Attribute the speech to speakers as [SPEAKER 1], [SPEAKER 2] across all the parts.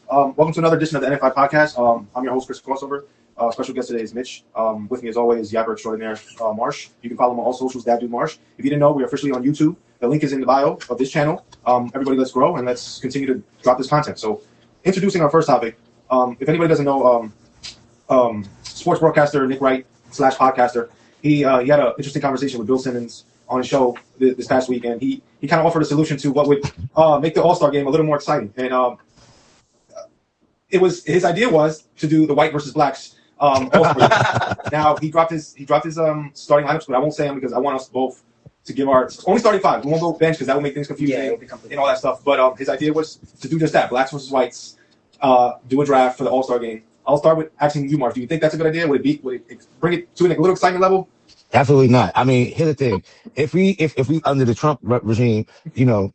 [SPEAKER 1] Welcome to another edition of the NFI podcast. I'm your host, Chris Crossover. Special guest today is Mitch. With me, as always, Yapper extraordinaire Marsh. You can follow him on all socials, Dad Dude Marsh. If you didn't know, we're officially on YouTube. The link is in the bio of this channel. Everybody, let's grow and let's continue to drop this content. So, introducing our first topic. If anybody doesn't know, sports broadcaster Nick Wright / podcaster, he had an interesting conversation with Bill Simmons on his show this past week, and he kind of offered a solution to what would make the All-Star game a little more exciting. And his idea was to do the white versus blacks All-Star game. Now he dropped his starting lineups, but I won't say them because I want us both to give our only starting five. We won't go bench because that will make things confusing and all that stuff. But his idea was to do just that: blacks versus whites. Do a draft for the All-Star game. I'll start with asking you, Mark. Do you think that's a good idea? Would it bring it to a little excitement level?
[SPEAKER 2] Absolutely not. I mean, here's the thing: if we under the Trump regime, it'll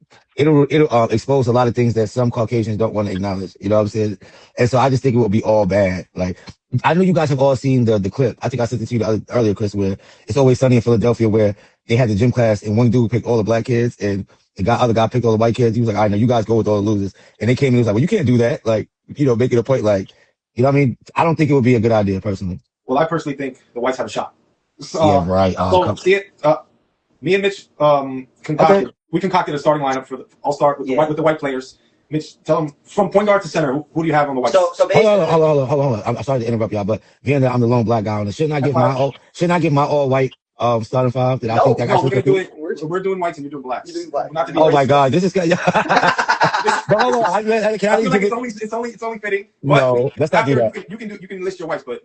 [SPEAKER 2] expose a lot of things that some Caucasians don't want to acknowledge. You know what I'm saying? And so I just think it will be all bad. Like, I know you guys have all seen the clip. I think I sent it to you earlier, Chris, where It's Always Sunny in Philadelphia, where they had the gym class and one dude picked all the black kids and the other guy picked all the white kids. He was like, "All right, now you guys go with all the losers." And they came and he was like, "Well, you can't do that." Like, making a point, like, you know what I mean? I don't think it would be a good idea, personally.
[SPEAKER 1] Well, I personally think the whites have a shot.
[SPEAKER 2] Yeah, right.
[SPEAKER 1] Me and Mitch concocted a starting lineup for I'll start with the white players. Mitch, tell them from point guard to center, who do you have on the white?
[SPEAKER 2] So hold on. I'm sorry to interrupt y'all, but being that I'm the lone black guy on it, shouldn't I give my all white starting five?
[SPEAKER 1] We're doing whites and you're doing blacks.
[SPEAKER 2] My God, this is good. Hold on.
[SPEAKER 1] It's only fitting.
[SPEAKER 2] No, let's not do that.
[SPEAKER 1] You can list your whites, but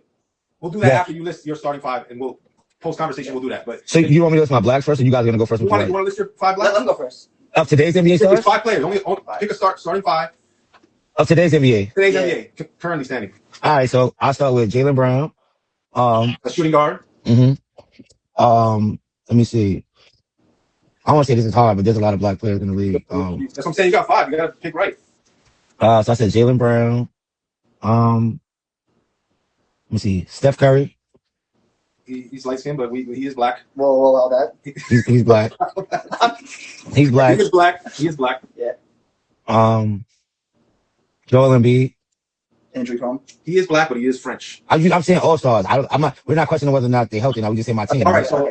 [SPEAKER 1] we'll do that after you list your starting five, and we'll post conversation. We'll do that. But
[SPEAKER 2] so you want me to list my blacks first, or you guys are gonna go first?
[SPEAKER 1] You want to list your five blacks?
[SPEAKER 3] Let them go first.
[SPEAKER 2] Of today's NBA stars?
[SPEAKER 1] It's 5 players. Only pick a starting five.
[SPEAKER 2] Of today's NBA.
[SPEAKER 1] NBA currently standing.
[SPEAKER 2] All right, so I'll start with Jaylen Brown.
[SPEAKER 1] A shooting guard.
[SPEAKER 2] Let me see. I want to say this is hard, but there's a lot of black players in the league.
[SPEAKER 1] That's what I'm saying. You got 5. You got to pick right.
[SPEAKER 2] So I said Jaylen Brown. Let me see. Steph Curry.
[SPEAKER 1] He's light skinned, but he is black.
[SPEAKER 3] We'll allow that.
[SPEAKER 2] He's black. He's black.
[SPEAKER 1] He is black.
[SPEAKER 3] Yeah.
[SPEAKER 2] Joel Embiid.
[SPEAKER 3] Injury prone.
[SPEAKER 1] He is black, but he is French.
[SPEAKER 2] I'm saying all stars. We're not questioning whether or not they're healthy. Now we just say my team.
[SPEAKER 1] All right, so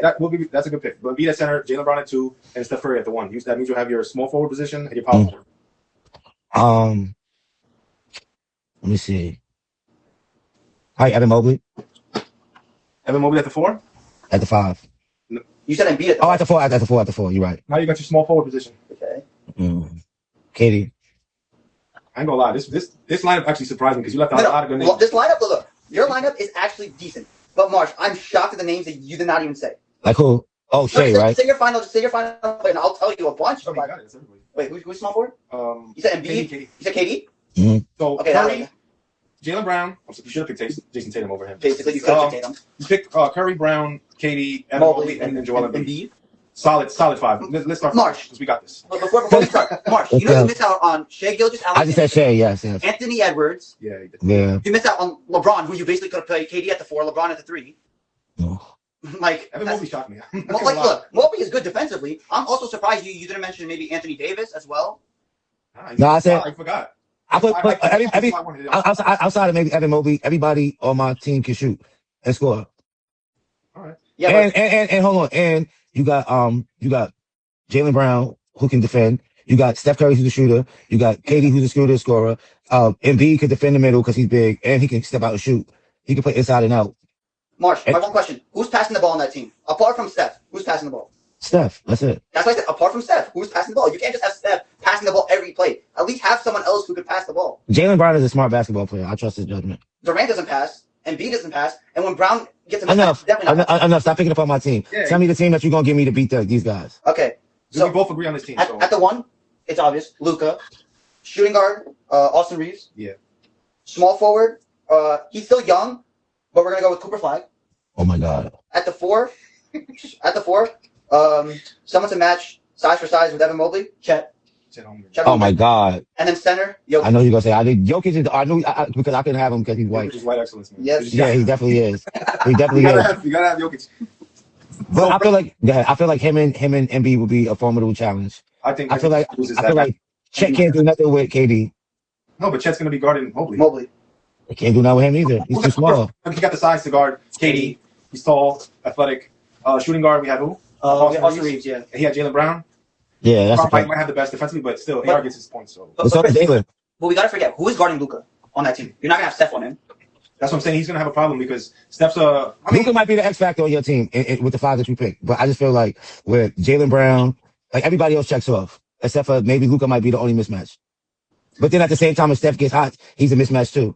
[SPEAKER 1] that's a good pick. But Embiid at center, Jaylen Brown at 2, and Steph Curry at the 1. That means you'll have your small forward position and your power forward.
[SPEAKER 2] Let me see. Hi, Evan Mobley.
[SPEAKER 1] Evan Mobley at the 4?
[SPEAKER 2] At the 5.
[SPEAKER 3] No. You said Embiid at the
[SPEAKER 2] 4. At the 4. You're right.
[SPEAKER 1] Now you got your small forward position.
[SPEAKER 3] Okay.
[SPEAKER 2] Katie.
[SPEAKER 1] I ain't gonna lie. This lineup actually surprised me because you left out a lot of good names.
[SPEAKER 3] Well, this lineup, look, your lineup is actually decent. But Marsh, I'm shocked at the names that you did not even say.
[SPEAKER 2] Like who? Oh, Shea, right?
[SPEAKER 3] Say your final player, and I'll tell you a bunch. Wait, who's small forward?
[SPEAKER 1] You
[SPEAKER 3] said Embiid. You said KD.
[SPEAKER 1] So
[SPEAKER 3] okay,
[SPEAKER 1] Curry, Jaylen Brown. You should have picked Jason Tatum over him.
[SPEAKER 3] Basically, you could have picked Tatum.
[SPEAKER 1] You picked Curry, Brown, KD, Evan Mobley, and Joel Embiid. Solid 5. Let's start.
[SPEAKER 3] Marsh,
[SPEAKER 1] because we got this.
[SPEAKER 3] Before we start, Marsh, you know you missed out on Shea Gilgeous-Alexander.
[SPEAKER 2] I just said Shea, yes.
[SPEAKER 3] Anthony Edwards.
[SPEAKER 1] Yeah, he did.
[SPEAKER 2] Yeah.
[SPEAKER 3] You missed out on LeBron, who you basically could have played KD at the 4, LeBron at the 3.
[SPEAKER 2] No.
[SPEAKER 1] Evan Mobley shocked me.
[SPEAKER 3] Look, Mobley is good defensively. I'm also surprised you didn't mention maybe Anthony Davis as well.
[SPEAKER 2] No, I said
[SPEAKER 1] I forgot.
[SPEAKER 2] I put outside of maybe Evan Mobley, everybody on my team can shoot and score.
[SPEAKER 1] All right.
[SPEAKER 3] Yeah,
[SPEAKER 2] and hold on, and you got Jaylen Brown who can defend. You got Steph Curry who's a shooter. You got KD who's a shooter, scorer. Embiid can defend the middle because he's big and he can step out and shoot. He can play inside and out.
[SPEAKER 3] Marsh, my one question: who's passing the ball on that team? Apart from Steph, who's passing the ball?
[SPEAKER 2] Steph. That's it.
[SPEAKER 3] That's what I said. Apart from Steph, who's passing the ball? You can't just have Steph passing the ball every play. At least have someone else who could pass the ball.
[SPEAKER 2] Jaylen Brown is a smart basketball player. I trust his judgment.
[SPEAKER 3] Durant doesn't pass. Embiid doesn't pass. And when Brown gets
[SPEAKER 2] enough. Stop picking up on my team.
[SPEAKER 1] Yeah.
[SPEAKER 2] Tell me the team that you're gonna give me to beat these guys.
[SPEAKER 3] Okay. So
[SPEAKER 1] we both agree on this team.
[SPEAKER 3] At the 1, it's obvious. Luka. Shooting guard, Austin Reeves.
[SPEAKER 1] Yeah.
[SPEAKER 3] Small forward, he's still young, but we're gonna go with Cooper Flag.
[SPEAKER 2] Oh my God.
[SPEAKER 3] At the 4, someone to match size for size with Evan Mobley. Chet.
[SPEAKER 2] Oh my God.
[SPEAKER 3] And then center, Jokic.
[SPEAKER 2] I know you're gonna say Jokic. I knew because I couldn't have him because he's white.
[SPEAKER 1] Jokic is white excellence, man.
[SPEAKER 3] Yes.
[SPEAKER 2] Yeah, he definitely is. He definitely is.
[SPEAKER 1] You gotta have Jokic.
[SPEAKER 2] But I feel like him and Embiid would be a formidable challenge. I feel like Chet can't do nothing with KD.
[SPEAKER 1] No, but Chet's going to be guarding Mobley.
[SPEAKER 3] Mobley.
[SPEAKER 2] They can't do that with him either. He's too small.
[SPEAKER 1] He got the size to guard KD. He's tall, athletic. Shooting guard, we have who?
[SPEAKER 3] Austin Reeves, yeah.
[SPEAKER 1] He had Jaylen Brown.
[SPEAKER 2] Yeah, that's
[SPEAKER 1] Brown might have the best defensively, but still, AR gets his points. So.
[SPEAKER 2] But Jalen.
[SPEAKER 3] But we got to forget, who is guarding Luka on that team? You're not going to have Steph on him.
[SPEAKER 1] That's what I'm saying. He's going to have a problem because Steph's
[SPEAKER 2] Luka might be the X factor on your team with the five that you pick. But I just feel like with Jaylen Brown, like everybody else checks off. Except for maybe Luka might be the only mismatch. But then at the same time, if Steph gets hot, he's a mismatch too.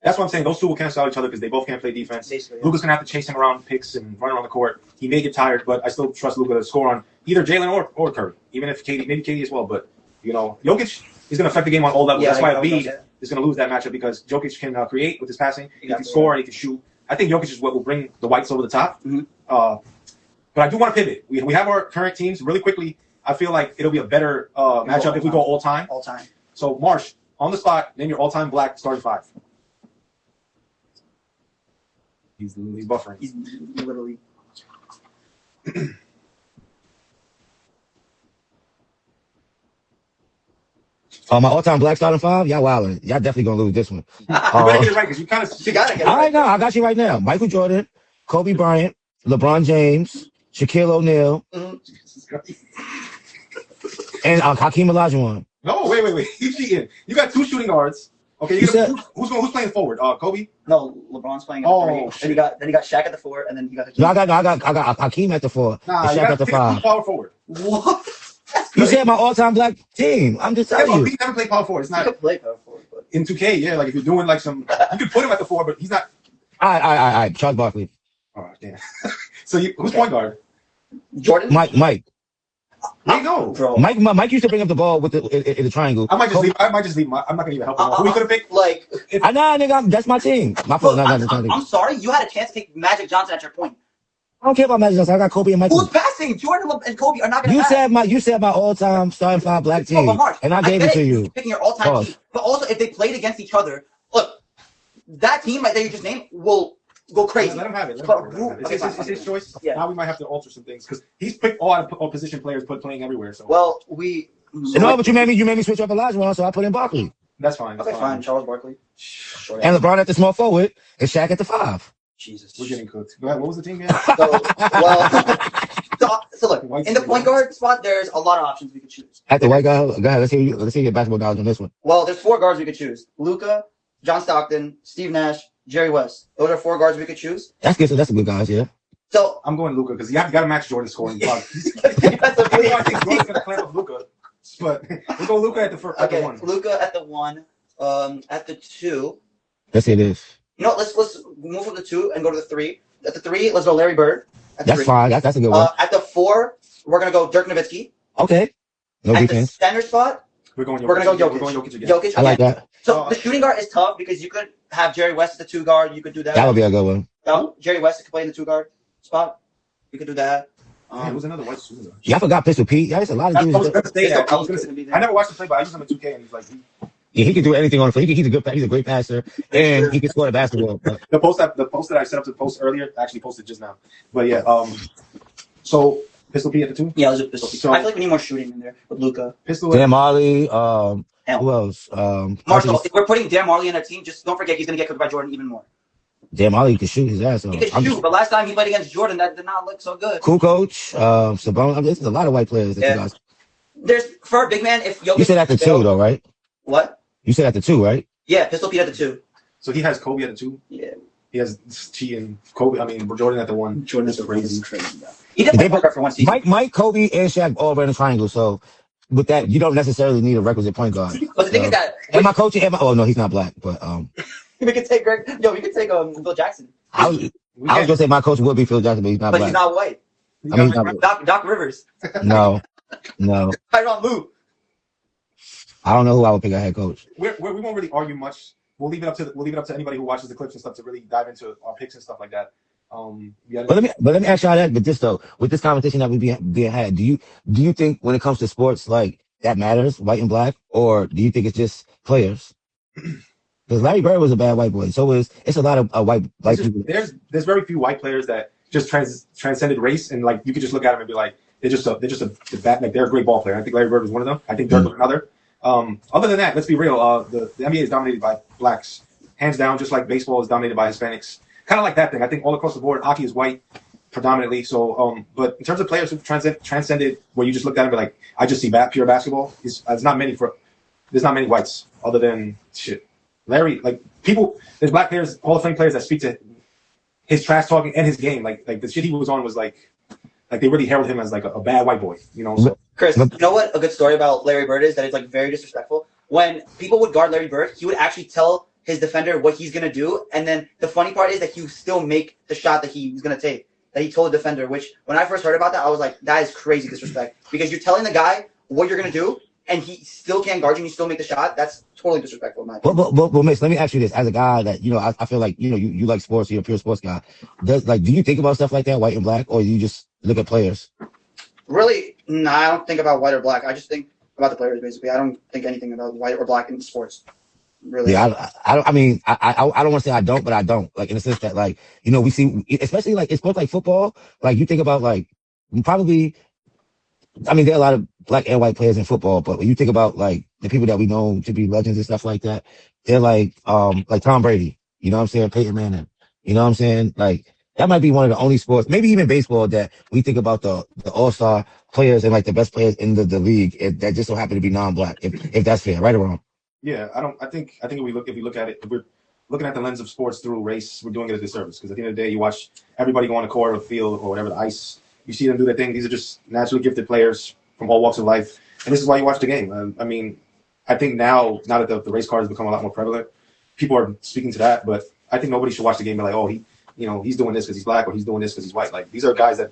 [SPEAKER 1] That's what I'm saying. Those two will cancel out each other because they both can't play defense.
[SPEAKER 3] Basically, yeah.
[SPEAKER 1] Luka's going to have to chase him around picks and run around the court. He may get tired, but I still trust Luka to score on either Jalen or Curry. Even if maybe KD as well. But, Jokic is going to affect the game on all levels.
[SPEAKER 3] Yeah,
[SPEAKER 1] that's why Embiid is going to lose that matchup because Jokic can create with his passing. He can score and he can shoot. I think Jokic is what will bring the Whites over the top.
[SPEAKER 3] Mm-hmm.
[SPEAKER 1] But I do want to pivot. We have our current teams really quickly. I feel like it'll be a better matchup if we go all time.
[SPEAKER 3] All time.
[SPEAKER 1] So, Marsh, on the spot, name your all-time Black starting five. He's buffering.
[SPEAKER 3] He's literally.
[SPEAKER 2] My all-time Black starting five, y'all wildin'. Y'all definitely gonna lose this one.
[SPEAKER 1] You better get it right because you got to get it
[SPEAKER 2] All
[SPEAKER 1] right.
[SPEAKER 2] right, now I got you right now. Michael Jordan, Kobe Bryant, LeBron James, Shaquille O'Neal, and Hakeem Olajuwon.
[SPEAKER 1] No, wait. You cheating. You got two shooting guards. Okay, who's playing forward? Kobe?
[SPEAKER 3] No, LeBron's playing at the 3. Then he got Shaq at the 4, and then he got Hakeem.
[SPEAKER 2] No, I got Hakeem at the 4.
[SPEAKER 1] Nah,
[SPEAKER 2] and Shaq at the 5.
[SPEAKER 1] Power forward.
[SPEAKER 3] What?
[SPEAKER 2] You said my all-time Black team. I'm just telling you.
[SPEAKER 1] He never played power forward. It's
[SPEAKER 3] He
[SPEAKER 1] not
[SPEAKER 3] could play power forward, but
[SPEAKER 1] in 2K. Yeah, like if you're doing like some, you could put him at the 4, but he's not.
[SPEAKER 2] All right. Charles Barkley.
[SPEAKER 1] Oh damn. So who's point guard?
[SPEAKER 3] Jordan.
[SPEAKER 2] Mike.
[SPEAKER 1] Wait, no.
[SPEAKER 3] Bro.
[SPEAKER 2] Mike used to bring up the ball with in the triangle.
[SPEAKER 1] I might just leave. I'm not gonna even help him. Who we could have picked?
[SPEAKER 3] Like,
[SPEAKER 2] nigga, that's my team. My fault.
[SPEAKER 3] I'm sorry. You had a chance to take Magic Johnson at your point.
[SPEAKER 2] I don't care about Magic Johnson. I got Kobe and Michael.
[SPEAKER 3] Who's passing? Jordan and Kobe are not going to pass.
[SPEAKER 2] You said my all-time starting five Black team, and I gave it to you.
[SPEAKER 3] You're picking your all-time team, but also if they played against each other, look, that team that you just named will go crazy.
[SPEAKER 1] Let him have it. It's his choice.
[SPEAKER 3] Yeah.
[SPEAKER 1] Now we might have to alter some things because he's picked all position players, playing everywhere. So
[SPEAKER 2] No, but you made me switch up Olajuwon, so I put in Barkley.
[SPEAKER 1] That's fine.
[SPEAKER 3] Okay, fine. Charles Barkley.
[SPEAKER 2] And LeBron at the small forward, and Shaq at the 5.
[SPEAKER 3] Jesus.
[SPEAKER 1] We're getting cooked. Go ahead. What was the team again?
[SPEAKER 3] So look, in the point guard spot, there's a lot of options we could choose.
[SPEAKER 2] At the white guy, go ahead. Let's hear your basketball knowledge on this one.
[SPEAKER 3] Well, there's 4 guards we could choose: Luka, John Stockton, Steve Nash, Jerry West. Those are 4 guards we could choose.
[SPEAKER 2] That's good. So that's a good guys, yeah.
[SPEAKER 3] So
[SPEAKER 1] I'm going Luka because you got to match Jordan's scoring. I think Jordan's going to clamp up Luka, but we'll go Luka at the first.
[SPEAKER 3] Okay,
[SPEAKER 1] at the 1.
[SPEAKER 3] Luka at the 1. At the 2.
[SPEAKER 2] Let's say this.
[SPEAKER 3] Let's move from the 2 and go to the 3. At the 3, let's go Larry Bird.
[SPEAKER 2] That's 3. Fine. That's a good one.
[SPEAKER 3] At the 4, we're gonna go Dirk Nowitzki.
[SPEAKER 2] Okay. No defense.
[SPEAKER 3] The center spot,
[SPEAKER 1] we're going
[SPEAKER 3] Jokic.
[SPEAKER 1] We're going Jokic again.
[SPEAKER 3] Jokic.
[SPEAKER 2] I like that.
[SPEAKER 3] So the shooting guard is tough because you could have Jerry West as the 2 guard. You could do that.
[SPEAKER 2] That would be a good one.
[SPEAKER 3] Jerry West could play in the 2 guard spot. You could do that.
[SPEAKER 1] Who's another white shooter?
[SPEAKER 2] Yeah, I forgot Pistol Pete. Yeah, there's a lot of dudes.
[SPEAKER 1] I never watched him play, but I use him in 2K, and he's like.
[SPEAKER 2] Yeah, he can do anything on the field. He's a great passer, and he can score the basketball.
[SPEAKER 1] The post that I set up to post earlier actually posted just now. But yeah, so Pistol P at the 2.
[SPEAKER 3] Yeah, let's do Pistol P. So I feel like we need more shooting in there with Luka.
[SPEAKER 2] Dan Marley. Who else?
[SPEAKER 3] Marshall. If we're putting Dan Marley in our team, just don't forget he's gonna get cooked by Jordan even more.
[SPEAKER 2] Dan Marley can shoot his ass off.
[SPEAKER 3] He can shoot, but last time he played against Jordan, that did not look so good.
[SPEAKER 2] Cool coach. Sabonis. There's a lot of white players.
[SPEAKER 3] Yeah. There's for a big man. If Jokic
[SPEAKER 2] you said at the 2 though, right?
[SPEAKER 3] What?
[SPEAKER 2] You said at the 2, right?
[SPEAKER 3] Yeah, Pistol Pete at the 2.
[SPEAKER 1] So he has Kobe at the 2.
[SPEAKER 3] Yeah.
[SPEAKER 1] He has T and Kobe. I mean Jordan at the 1.
[SPEAKER 3] Jordan is crazy. He did play point guard for 1 season.
[SPEAKER 2] Mike, Kobe, and Shaq all ran a triangle. So with that, you don't necessarily need a requisite point guard.
[SPEAKER 3] But the thing is that
[SPEAKER 2] and my coach, oh no, he's not black, but
[SPEAKER 3] we could take we could take Bill Jackson.
[SPEAKER 2] I was gonna say my coach would be Phil Jackson, but he's not black.
[SPEAKER 3] He's not white.
[SPEAKER 2] I mean, he's not
[SPEAKER 3] Doc Rivers.
[SPEAKER 2] No.
[SPEAKER 3] Tyronn Lue.
[SPEAKER 2] I don't know who I would pick a head coach.
[SPEAKER 1] We won't really argue much. We'll leave it up to anybody who watches the clips and stuff to really dive into our picks and stuff like that.
[SPEAKER 2] But let me ask y'all that. But with this conversation that we being had, do you think when it comes to sports like that matters, white and black, or do you think it's just players? Because Larry Bird was a bad white boy, so it's a lot of white people.
[SPEAKER 1] There's very few white players that just transcended race, and like you could just look at them and be like they're just a bad, like they're a great ball player. I think Larry Bird was one of them. I think Dirk was another. Other than that, let's be real. The NBA is dominated by blacks, hands down. Just like baseball is dominated by Hispanics. Kind of like that thing. I think all across the board, hockey is white predominantly. So, but in terms of players who've transcended, where you just looked at them and be like, I just see pure basketball. There's not many whites other than shit. Larry, like people, there's black players, Hall of Fame players that speak to his trash talking and his game. Like the shit he was on was like they really heralded him as like a bad white boy, you know. So.
[SPEAKER 3] Chris, you know what a good story about Larry Bird is? That it's like very disrespectful. When people would guard Larry Bird, he would actually tell his defender what he's gonna do, and then the funny part is that he would still make the shot that he was gonna take, that he told the defender. Which when I first heard about that, I was like, that is crazy disrespect, because you're telling the guy what you're gonna do, and he still can't guard you, and you still make the shot. That's totally disrespectful, in my opinion.
[SPEAKER 2] But Mitch, let me ask you this: as a guy that I feel like you like sports, you're a pure sports guy. Do you think about stuff like that, white and black, or you just look at players?
[SPEAKER 3] Really, no, I don't think about white or black. I just think about the players, basically. I don't think anything about white or black in sports. Really.
[SPEAKER 2] Yeah, I mean, I don't want to say I don't, but I don't. Like, in the sense that, like, we see, especially like in sports like football, like you think about like probably. I mean, there are a lot of black and white players in football, but when you think about like the people that we know to be legends and stuff like that, they're like Tom Brady, you know what I'm saying? Peyton Manning, you know what I'm saying? Like that might be one of the only sports, maybe even baseball, that we think about the all-star players and like the best players in the league that just so happen to be non-black, if that's fair, right or wrong.
[SPEAKER 1] Yeah, I think if we look at it, if we're looking at the lens of sports through race, we're doing it a disservice, because at the end of the day, you watch everybody go on the court or field or whatever, the ice. You see them do their thing. These are just naturally gifted players from all walks of life, and this is why you watch the game. I mean, I think now that the race card has become a lot more prevalent, people are speaking to that. But I think nobody should watch the game and be like, oh, he's doing this because he's black, or he's doing this because he's white. Like, these are guys that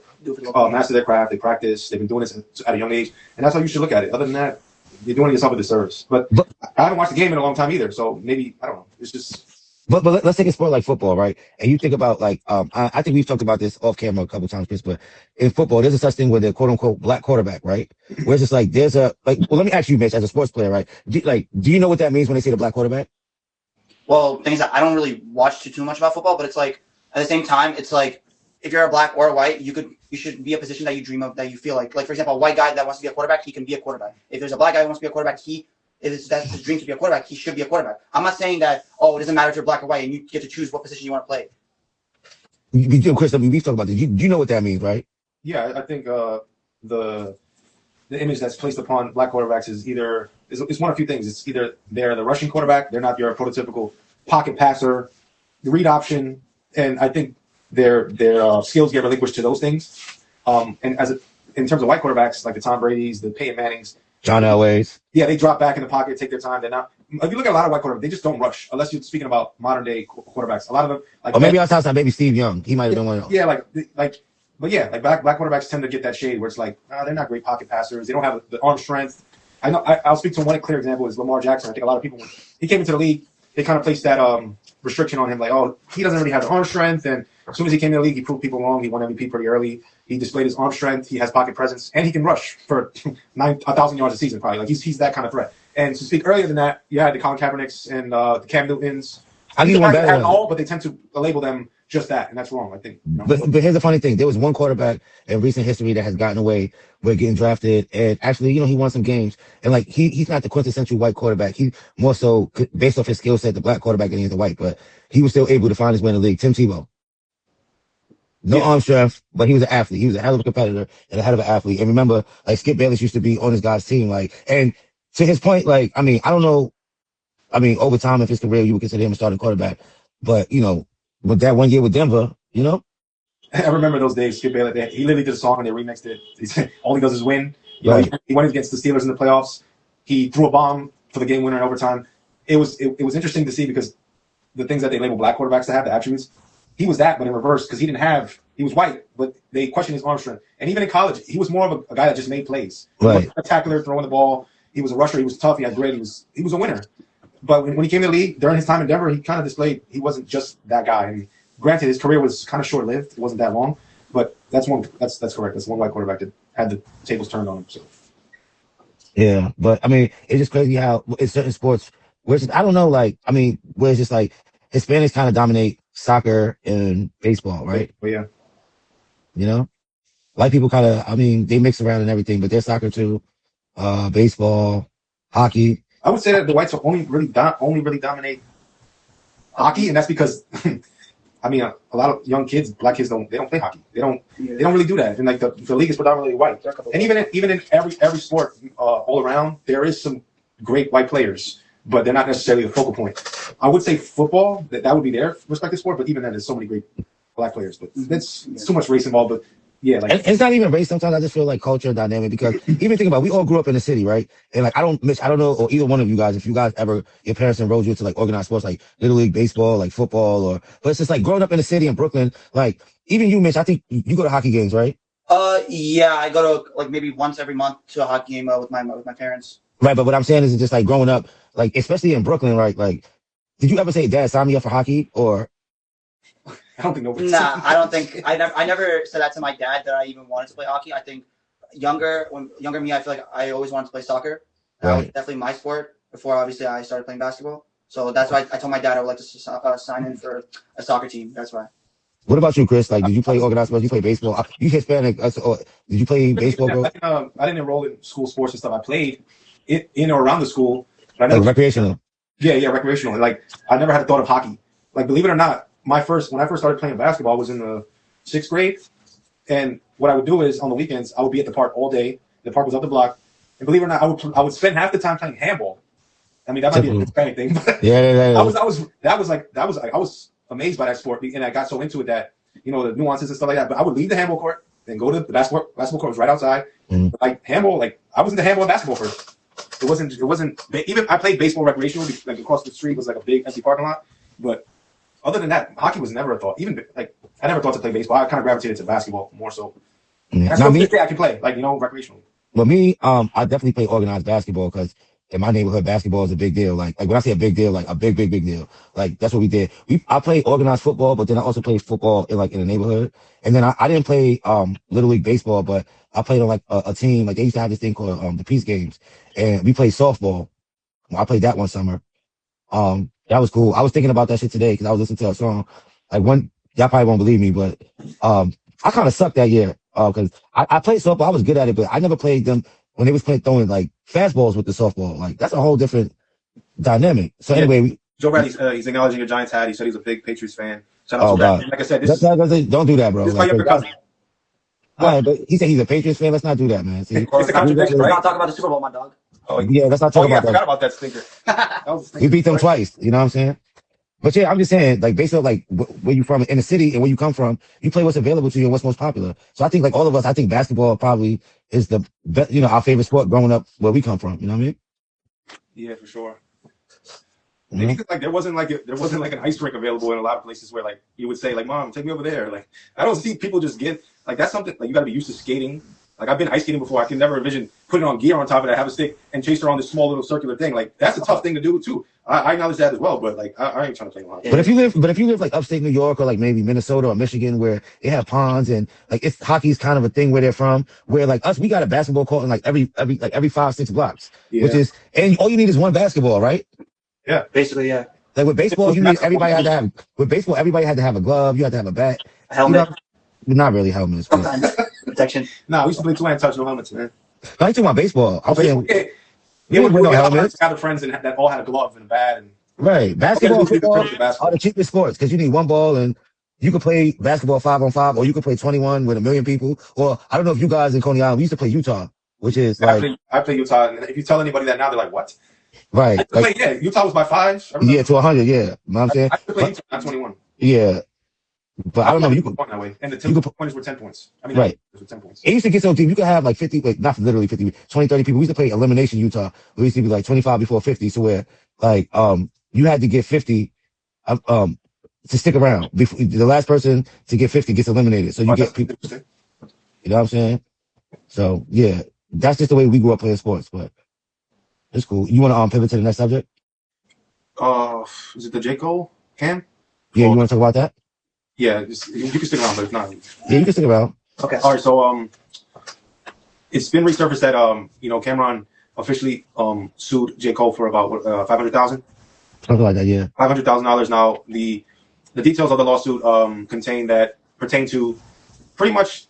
[SPEAKER 1] master their craft. They practice. They've been doing this at a young age, and that's how you should look at it. Other than that, you're doing yourself a disservice. But I haven't watched the game in a long time either, so maybe I don't know. It's just.
[SPEAKER 2] But let's take a sport like football, right? And you think about like I think we've talked about this off camera a couple of times, Chris. But in football, there's a such thing with the quote unquote black quarterback, right? Where it's just like there's a like. Well, let me ask you, Mitch, as a sports player, right? Do you know what that means when they say the black quarterback?
[SPEAKER 3] Well, things that I don't really watch too much about football, but it's like at the same time, it's like if you're a black or a white, you should be a position that you dream of, that you feel like for example, a white guy that wants to be a quarterback, he can be a quarterback. If there's a black guy who wants to be a quarterback, if that's his dream to be a quarterback, he should be a quarterback. I'm not saying that, it doesn't matter if you're black or white and you get to choose what position you want to play.
[SPEAKER 2] Chris, I mean, we've talked about this. Do you know what that means, right?
[SPEAKER 1] Yeah, I think the image that's placed upon black quarterbacks is it's one of a few things. It's either they're the rushing quarterback, they're not your prototypical pocket passer, the read option, and I think their skills get relinquished to those things. And in terms of white quarterbacks, like the Tom Brady's, the Peyton Mannings,
[SPEAKER 2] John Elway's.
[SPEAKER 1] Yeah, they drop back in the pocket, take their time. They're not. If you look at a lot of white quarterbacks, they just don't rush. Unless you're speaking about modern day quarterbacks, a lot of them. Like,
[SPEAKER 2] or maybe I was talking about maybe Steve Young. He might have been one of those.
[SPEAKER 1] Yeah, but black quarterbacks tend to get that shade where it's like, they're not great pocket passers. They don't have the arm strength. I know. I'll speak to one clear example is Lamar Jackson. I think a lot of people, when he came into the league, they kind of placed that restriction on him, like, he doesn't really have the arm strength. And as soon as he came to the league, he proved people wrong. He won MVP pretty early. He displayed his arm strength. He has pocket presence, and he can rush for 1,000 yards a season, probably. Like he's that kind of threat. And to speak earlier than that, you had the Colin Kaepernicks and the Cam Newtons.
[SPEAKER 2] I need one better.
[SPEAKER 1] All, but they tend to label them just that, and that's wrong, I think.
[SPEAKER 2] But here's the funny thing: there was one quarterback in recent history that has gotten away with getting drafted, and actually, he won some games. And like he's not the quintessential white quarterback. He more so based off his skill set, the black quarterback, than he is the white. But he was still able to find his way in the league. Tim Tebow. No arm strength, but he was an athlete. He was a hell of a competitor and a hell of an athlete. And remember, like Skip Bayless used to be on his guy's team. Like, and to his point, like, I mean, I don't know. I mean, over time, if his career, you would consider him a starting quarterback. But, with that 1 year with Denver,
[SPEAKER 1] I remember those days, Skip Bayless. He literally did a song and they remixed it. He said, all he does is win.
[SPEAKER 2] Right.
[SPEAKER 1] He went against the Steelers in the playoffs. He threw a bomb for the game winner in overtime. It was interesting to see because the things that they label black quarterbacks to have, the attributes, he was that, but in reverse, because he was white, but they questioned his arm strength. And even in college, he was more of a guy that just made plays.
[SPEAKER 2] Right.
[SPEAKER 1] He was a tackler, throwing the ball. He was a rusher. He was tough. He had grit. He was a winner. But when he came to the league, during his time in Denver, he kind of displayed he wasn't just that guy. I mean, granted, his career was kind of short-lived. It wasn't that long. But that's correct. That's one white quarterback that had the tables turned on him. So.
[SPEAKER 2] Yeah, but I mean, it's just crazy how in certain sports, where it's just, I don't know, like, I mean, where it's just like Hispanics kind of dominate soccer and baseball, right?
[SPEAKER 1] Well, yeah.
[SPEAKER 2] White people kind of, I mean, they mix around and everything, but they're soccer too, baseball. hockey.
[SPEAKER 1] I would say that the whites only really dominate hockey, and that's because I mean a lot of young kids, black kids don't play hockey. They don't really do that. And like the league is predominantly white. And even in every sport all around, there is some great white players, but they're not necessarily the focal point. I would say football that would be their respective sport, but even then, there's so many great black players. But it's too much race involved. But yeah, like
[SPEAKER 2] And it's not even race. Sometimes I just feel like culture and dynamic because even think about it, we all grew up in the city, right? And like I don't know, or either one of you guys, if you guys ever your parents enrolled you into like organized sports like Little League baseball, like football, but it's just like growing up in the city in Brooklyn, like even you, Mitch, I think you go to hockey games, right?
[SPEAKER 3] Yeah, I go to like maybe once every month to a hockey game with my parents.
[SPEAKER 2] Right, but what I'm saying is just like growing up, like especially in Brooklyn, right? Like, did you ever say, "Dad, sign me up for hockey"? Or
[SPEAKER 1] I don't think nobody.
[SPEAKER 3] Nah, I don't think I never said that to my dad that I even wanted to play hockey. I think younger me, I feel like I always wanted to play soccer. That was
[SPEAKER 2] right?
[SPEAKER 3] definitely my sport before obviously I started playing basketball. So that's why I told my dad I would like to sign in for a soccer team. That's why.
[SPEAKER 2] What about you, Chris? Like, did you play organized sports? Did you play baseball? You Hispanic? Or did you play baseball, bro?
[SPEAKER 1] I didn't enroll in school sports and stuff. I played in or around the school, but I
[SPEAKER 2] Like
[SPEAKER 1] never.
[SPEAKER 2] recreational?
[SPEAKER 1] Yeah, recreational. Like I never had a thought of hockey. Like believe it or not, when I first started playing basketball, I was in the 6th grade, and what I would do is on the weekends I would be at the park all day. The park was up the block, and believe it or not, I would spend half the time playing handball. I mean that might be a Hispanic thing, but
[SPEAKER 2] Yeah.
[SPEAKER 1] I was amazed by that sport, and I got so into it that the nuances and stuff like that. But I would leave the handball court and go to the basketball. Basketball court was right outside.
[SPEAKER 2] Mhm.
[SPEAKER 1] Like handball, like I was into handball and basketball first. It wasn't even I played baseball recreational, like across the street was like a big empty parking lot. But other than that, hockey was never a thought. Even like I never thought to play baseball. I kind of gravitated to basketball more so. And I still think I can play, like recreationally.
[SPEAKER 2] But me, I definitely play organized basketball because in my neighborhood, basketball is a big deal. Like when I say a big deal, like a big deal. Like that's what we did. I played organized football, but then I also played football in the neighborhood. And then I didn't play Little League baseball, but I played on like a team. Like they used to have this thing called the Peace Games, and we played softball. I played that one summer. That was cool. I was thinking about that shit today because I was listening to a song. Like y'all probably won't believe me, but I kind of sucked that year because I played softball. I was good at it, but I never played them when they was throwing like fastballs with the softball. Like that's a whole different dynamic. So anyway,
[SPEAKER 1] Joe Bradley's he's acknowledging your Giants hat. He said he's a big Patriots fan. Shout out to
[SPEAKER 2] God.
[SPEAKER 1] that. Like I said,
[SPEAKER 2] don't do that, bro.
[SPEAKER 1] This is my younger cousin.
[SPEAKER 2] All right, but he said he's a Patriots fan. Let's not do that, man. See,
[SPEAKER 1] it's a contradiction.
[SPEAKER 3] We're not talking about the Super Bowl, my dog.
[SPEAKER 2] Oh yeah, let's not talk about that.
[SPEAKER 1] I forgot about that stinker.
[SPEAKER 2] We beat them twice. You know what I'm saying? But yeah, I'm just saying, like, based on like where you from in the city and where you come from, you play what's available to you and what's most popular. So I think like all of us, I think basketball probably is the best, our favorite sport growing up where we come from. You know what I mean?
[SPEAKER 1] Yeah, for sure.
[SPEAKER 2] Mm-hmm.
[SPEAKER 1] Maybe because, like there wasn't like an ice rink available in a lot of places where like you would say like, "Mom, take me over there." Like I don't see people just get like that's something like you got to be used to skating. Like I've been ice skating before. I can never envision putting on gear on top of that, have a stick, and chase around this small little circular thing. Like that's a tough thing to do too. I acknowledge that as well, but like I ain't trying to play on.
[SPEAKER 2] But if you live like upstate New York or like maybe Minnesota or Michigan where they have ponds and like hockey's kind of a thing where they're from, where like us we got a basketball court in like every 5-6 blocks, which is and all you need is one basketball, right?
[SPEAKER 1] Yeah,
[SPEAKER 3] basically, yeah.
[SPEAKER 2] Like with baseball, everybody had to have a glove, you had to have a bat,
[SPEAKER 3] a helmet.
[SPEAKER 2] Not really helmets.
[SPEAKER 3] Sometimes protection.
[SPEAKER 1] Nah, we used to play two-hand touch, no helmets, man.
[SPEAKER 2] I ain't talking about baseball. I'm saying
[SPEAKER 1] we no helmets. I had friends that all had a glove and a bat. And
[SPEAKER 2] right, basketball, football are the cheapest sports because you need one ball and you could play basketball 5-on-5, or you could play 21 with 1 million people. Or I don't know if you guys in Coney Island, we used to play Utah, which is like
[SPEAKER 1] I play Utah, and if you tell anybody that now, they're like, "What?"
[SPEAKER 2] Right.
[SPEAKER 1] Like, yeah, Utah was by 5.
[SPEAKER 2] Yeah, to 100. Yeah, you know what I'm saying.
[SPEAKER 1] I could play Utah at 21.
[SPEAKER 2] Yeah, but I don't know. You could
[SPEAKER 1] that way, and the points were 10 points. I mean,
[SPEAKER 2] right.
[SPEAKER 1] Were 10 points.
[SPEAKER 2] It used to get so deep. You could have like 50, like not literally 50, 20, 30 people. We used to play elimination Utah. We used to be like 25 before 50, so where like you had to get 50 to stick around. Before the last person to get 50 gets eliminated. So you get people. You know what I'm saying? So yeah, that's just the way we grew up playing sports. But it's cool. You want to pivot to the next subject?
[SPEAKER 1] Is it the J. Cole Cam?
[SPEAKER 2] Yeah, you want to talk about that?
[SPEAKER 1] Yeah, you can stick around, but if not,
[SPEAKER 2] yeah, you can stick around.
[SPEAKER 3] Okay.
[SPEAKER 1] All right. So it's been resurfaced that Cameron officially sued J. Cole for about $500,000.
[SPEAKER 2] Something like that, yeah.
[SPEAKER 1] $500,000. Now the details of the lawsuit pertain to pretty much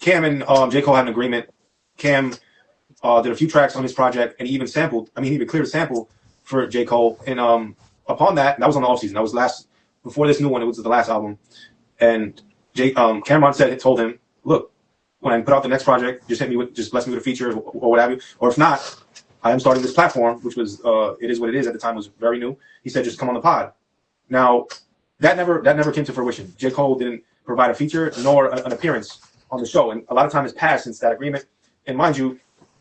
[SPEAKER 1] Cam and J. Cole had an agreement. Cam did a few tracks on his project, and he even sampled. I mean, he even cleared a sample for J. Cole. And upon that was on the offseason. That was before this new one. It was the last album. And Cameron told him, look, when I put out the next project, just bless me with a feature or what have you. Or if not, I am starting this platform, which was it is what it is at the time, was very new. He said, just come on the pod. Now, that never came to fruition. J. Cole didn't provide a feature nor an appearance on the show, and a lot of time has passed since that agreement. And mind you,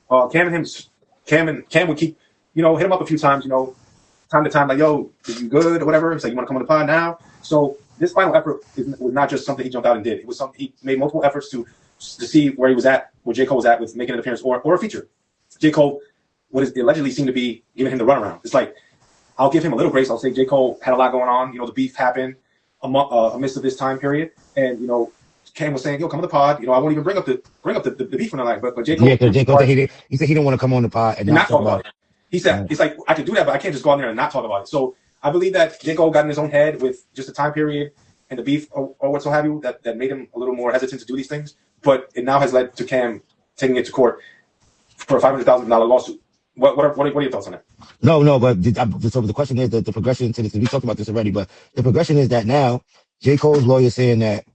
[SPEAKER 1] Cam would keep, hit him up a few times, time to time, like, yo, is you good or whatever. He's like, you want to come on the pod now? So this final effort was not just something he jumped out and did. It was something he made multiple efforts to see where he was at, where J. Cole was at with making an appearance or a feature. J. Cole, allegedly seemed to be giving him the runaround. It's like, I'll give him a little grace. I'll say J. Cole had a lot going on. The beef happened amidst of this time period, and Cam was saying, "Yo, come on the pod." I won't even bring up the beef on the line. But J. Cole,
[SPEAKER 2] yeah, J. Cole said he said he didn't want to come on the pod and not talk about it.
[SPEAKER 1] He said, "It's like I could do that, but I can't just go out there and not talk about it." So I believe that J. Cole got in his own head with just the time period and the beef or what so have you that made him a little more hesitant to do these things. But it now has led to Cam taking it to court for a $500,000 lawsuit. What are your thoughts on that?
[SPEAKER 2] No, but so the question is the progression to this. We talked about this already, but the progression is that now J. Cole's lawyer is saying that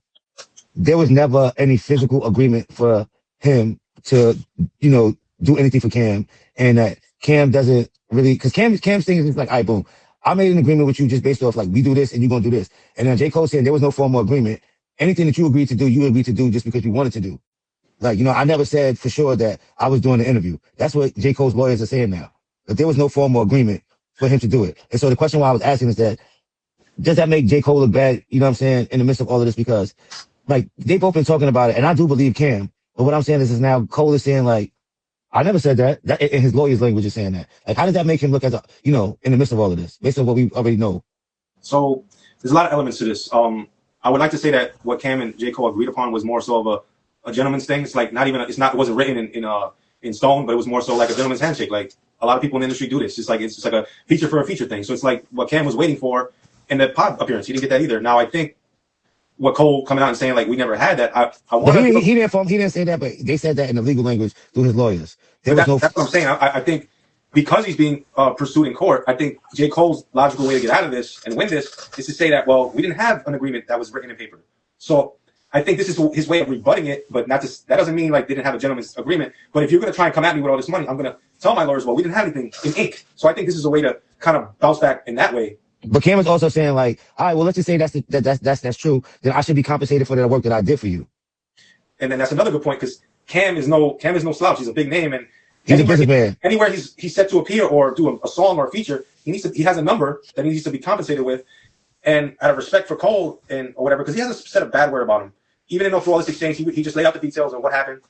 [SPEAKER 2] there was never any physical agreement for him to, do anything for Cam, and that Cam doesn't really, because Cam's thing is like, all right, boom, I made an agreement with you just based off like we do this and you're gonna do this, and then J. Cole saying there was no formal agreement. Anything that you agreed to do just because you wanted to do. Like, I never said for sure that I was doing the interview. That's what J. Cole's lawyers are saying now. That there was no formal agreement for him to do it. And so the question why I was asking is that, does that make J. Cole look bad, in the midst of all of this? Because, like, they both been talking about it, and I do believe Cam. But what I'm saying is now Cole is saying, like, I never said that. That in his lawyer's language is saying that. Like, how does that make him look as in the midst of all of this, based on what we already know?
[SPEAKER 1] So there's a lot of elements to this. I would like to say that what Cam and J. Cole agreed upon was more so of a gentleman's thing. It's like it wasn't written in stone, but it was more so like a gentleman's handshake. Like a lot of people in the industry do this. It's just like a feature for a feature thing. So it's like what Cam was waiting for in the pod appearance. He didn't get that either. Now I think what Cole coming out and saying like we never had that.
[SPEAKER 2] He didn't say that, but they said that in the legal language through his lawyers.
[SPEAKER 1] That's what I'm saying. I think because he's being pursued in court, I think J. Cole's logical way to get out of this and win this is to say that, well, we didn't have an agreement that was written in paper. So I think this is his way of rebutting it, but that doesn't mean like they didn't have a gentleman's agreement. But if you're going to try and come at me with all this money, I'm going to tell my lawyers, well, we didn't have anything in ink. So I think this is a way to kind of bounce back in that way.
[SPEAKER 2] But Cam is also saying like, all right, well, let's just say that's true. Then I should be compensated for the work that I did for you. And
[SPEAKER 1] then that's another good point because Cam is no slouch. He's a big name, and
[SPEAKER 2] he's a businessman.
[SPEAKER 1] Anywhere he's set to appear or do a song or a feature, he has a number that he needs to be compensated with. And out of respect for Cole or whatever, because he hasn't said a bad word about him. Even though through all this exchange, he just laid out the details of what happened.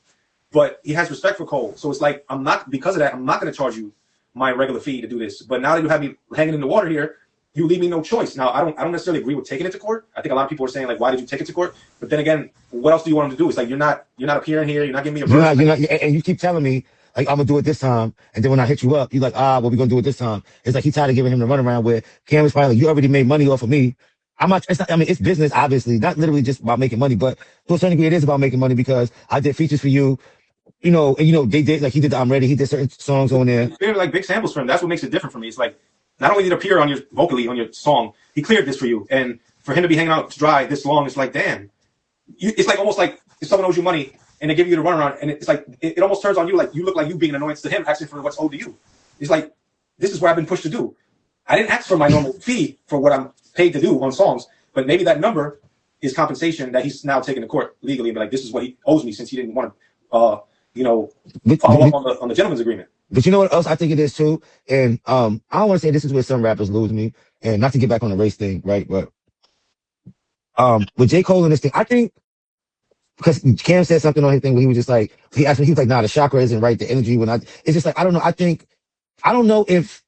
[SPEAKER 1] But he has respect for Cole. So it's like, because of that, I'm not going to charge you my regular fee to do this. But now that you have me hanging in the water here, you leave me no choice. Now, I don't necessarily agree with taking it to court. I think a lot of people are saying, like, why did you take it to court? But then again, what else do you want him to do? It's like, you're not appearing here. You're not giving me a verse.
[SPEAKER 2] And you keep telling me, like, I'm going to do it this time. And then when I hit you up, you're like, well, we're going to do it this time. It's like he's tired of giving him the runaround where Cam is probably like, you already made money off of me. It's business, obviously, not literally just about making money, but to a certain degree, it is about making money because I did features for you, they did, like he did the I'm Ready, he did certain songs on there.
[SPEAKER 1] It's like big samples for him. That's what makes it different for me. It's like, not only did it appear vocally on your song, he cleared this for you. And for him to be hanging out to dry this long, it's like, damn. It's like almost like if someone owes you money and they give you the runaround, and it's like, it almost turns on you like you look like you being an annoyance to him, asking for what's owed to you. It's like, this is what I've been pushed to do. I didn't ask for my normal fee for what I'm paid to do on songs, but maybe that number is compensation that he's now taking to court legally and be like, this is what he owes me since he didn't want to, follow up on the gentleman's agreement.
[SPEAKER 2] But you know what else I think it is too? And I don't want to say this is where some rappers lose me, and not to get back on the race thing, right? But with J. Cole and this thing, I think because Cam said something on his thing where he was just like, he asked me, he was like, nah, the chakra isn't right, the energy it's just like, I don't know. I don't know if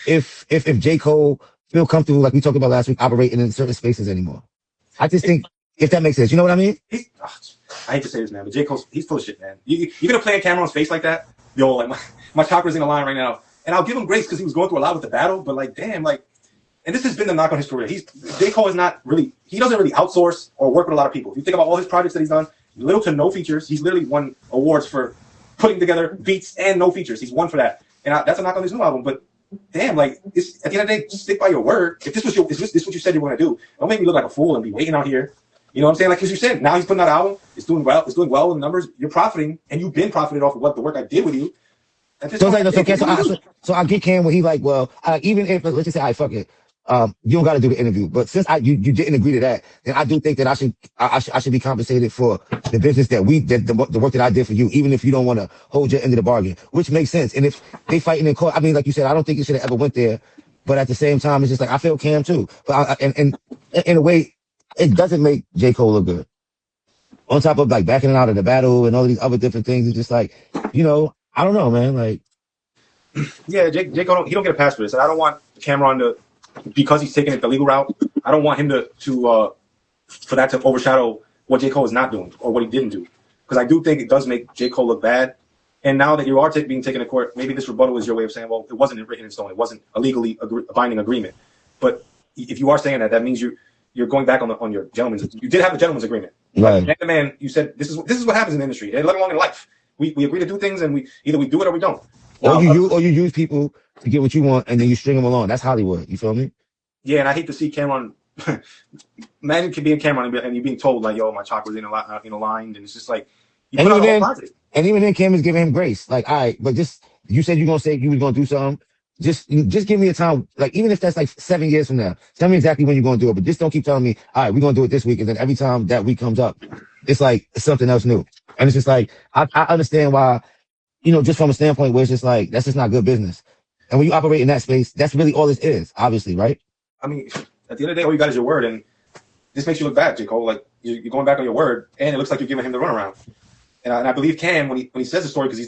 [SPEAKER 2] J. Cole feel comfortable, like we talked about last week, operating in certain spaces anymore. I just think, if that makes sense, you know what I mean?
[SPEAKER 1] I hate to say this, man, but J. Cole, he's full of shit, man. You're going to play a camera on his face like that? Yo, like, my chakra's in the line right now. And I'll give him grace because he was going through a lot with the battle, but like, damn, like, and this has been the knock on his career. J. Cole is not really, he doesn't really outsource or work with a lot of people. If you think about all his projects that he's done, little to no features. He's literally won awards for putting together beats and no features. He's one for that, and that's a knock on this new album. But damn, like at the end of the day, stick by your word. If this was this what you said you were going to do, don't make me look like a fool and be waiting out here. You know what I'm saying? Like, because you said now he's putting out an album, it's doing well in the numbers. You're profiting, and you've been profiting off of what the work I did with you.
[SPEAKER 2] So I get Cam when he like, well, even if let's just say I fuck it, you don't got to do the interview. But since you didn't agree to that, then I do think that I should be compensated for the business that the work that I did for you, even if you don't want to hold your end of the bargain, which makes sense. And if they fighting in court, I mean, like you said, I don't think it should have ever went there. But at the same time, it's just like I feel Cam too. But and in a way, it doesn't make J. Cole look good. On top of like backing out of the battle and all these other different things, it's just like, I don't know, man. Like,
[SPEAKER 1] yeah, J. Cole, he don't get a pass for this. And I don't want Cameron to, because he's taking it the legal route, I don't want him for that to overshadow what J. Cole is not doing or what he didn't do. Because I do think it does make J. Cole look bad. And now that you are being taken to court, maybe this rebuttal is your way of saying, well, it wasn't written in stone. It wasn't a legally binding agreement. But if you are saying that, that means you're going back on your gentleman's. You did have a gentleman's agreement.
[SPEAKER 2] right.
[SPEAKER 1] Like, man, you said this is what happens in the industry, and let alone in life. We agree to do things, and we do it or we don't.
[SPEAKER 2] Or you use people to get what you want, and then you string them along. That's Hollywood. You feel me?
[SPEAKER 1] Yeah, and I hate to see Cameron. Imagine being Cameron and you being told like, "Yo, my chakras aligned," and it's just like you put out all positive.
[SPEAKER 2] And even then, Cam is giving him grace. Like, all right, but just you said you're gonna say you was gonna do something. Just give me a time. Like, even if that's like 7 years from now, tell me exactly when you're gonna do it. But just don't keep telling me, all right, we're gonna do it this week, and then every time that week comes up, it's like something else new. And it's just like I understand why. Just from a standpoint where it's just like, that's just not good business. And when you operate in that space, that's really all this is, obviously, right?
[SPEAKER 1] I mean, at the end of the day, all you got is your word, and this makes you look bad, J. Cole. Like, you're going back on your word, and it looks like you're giving him the runaround. And I believe Cam when he says the story, because he's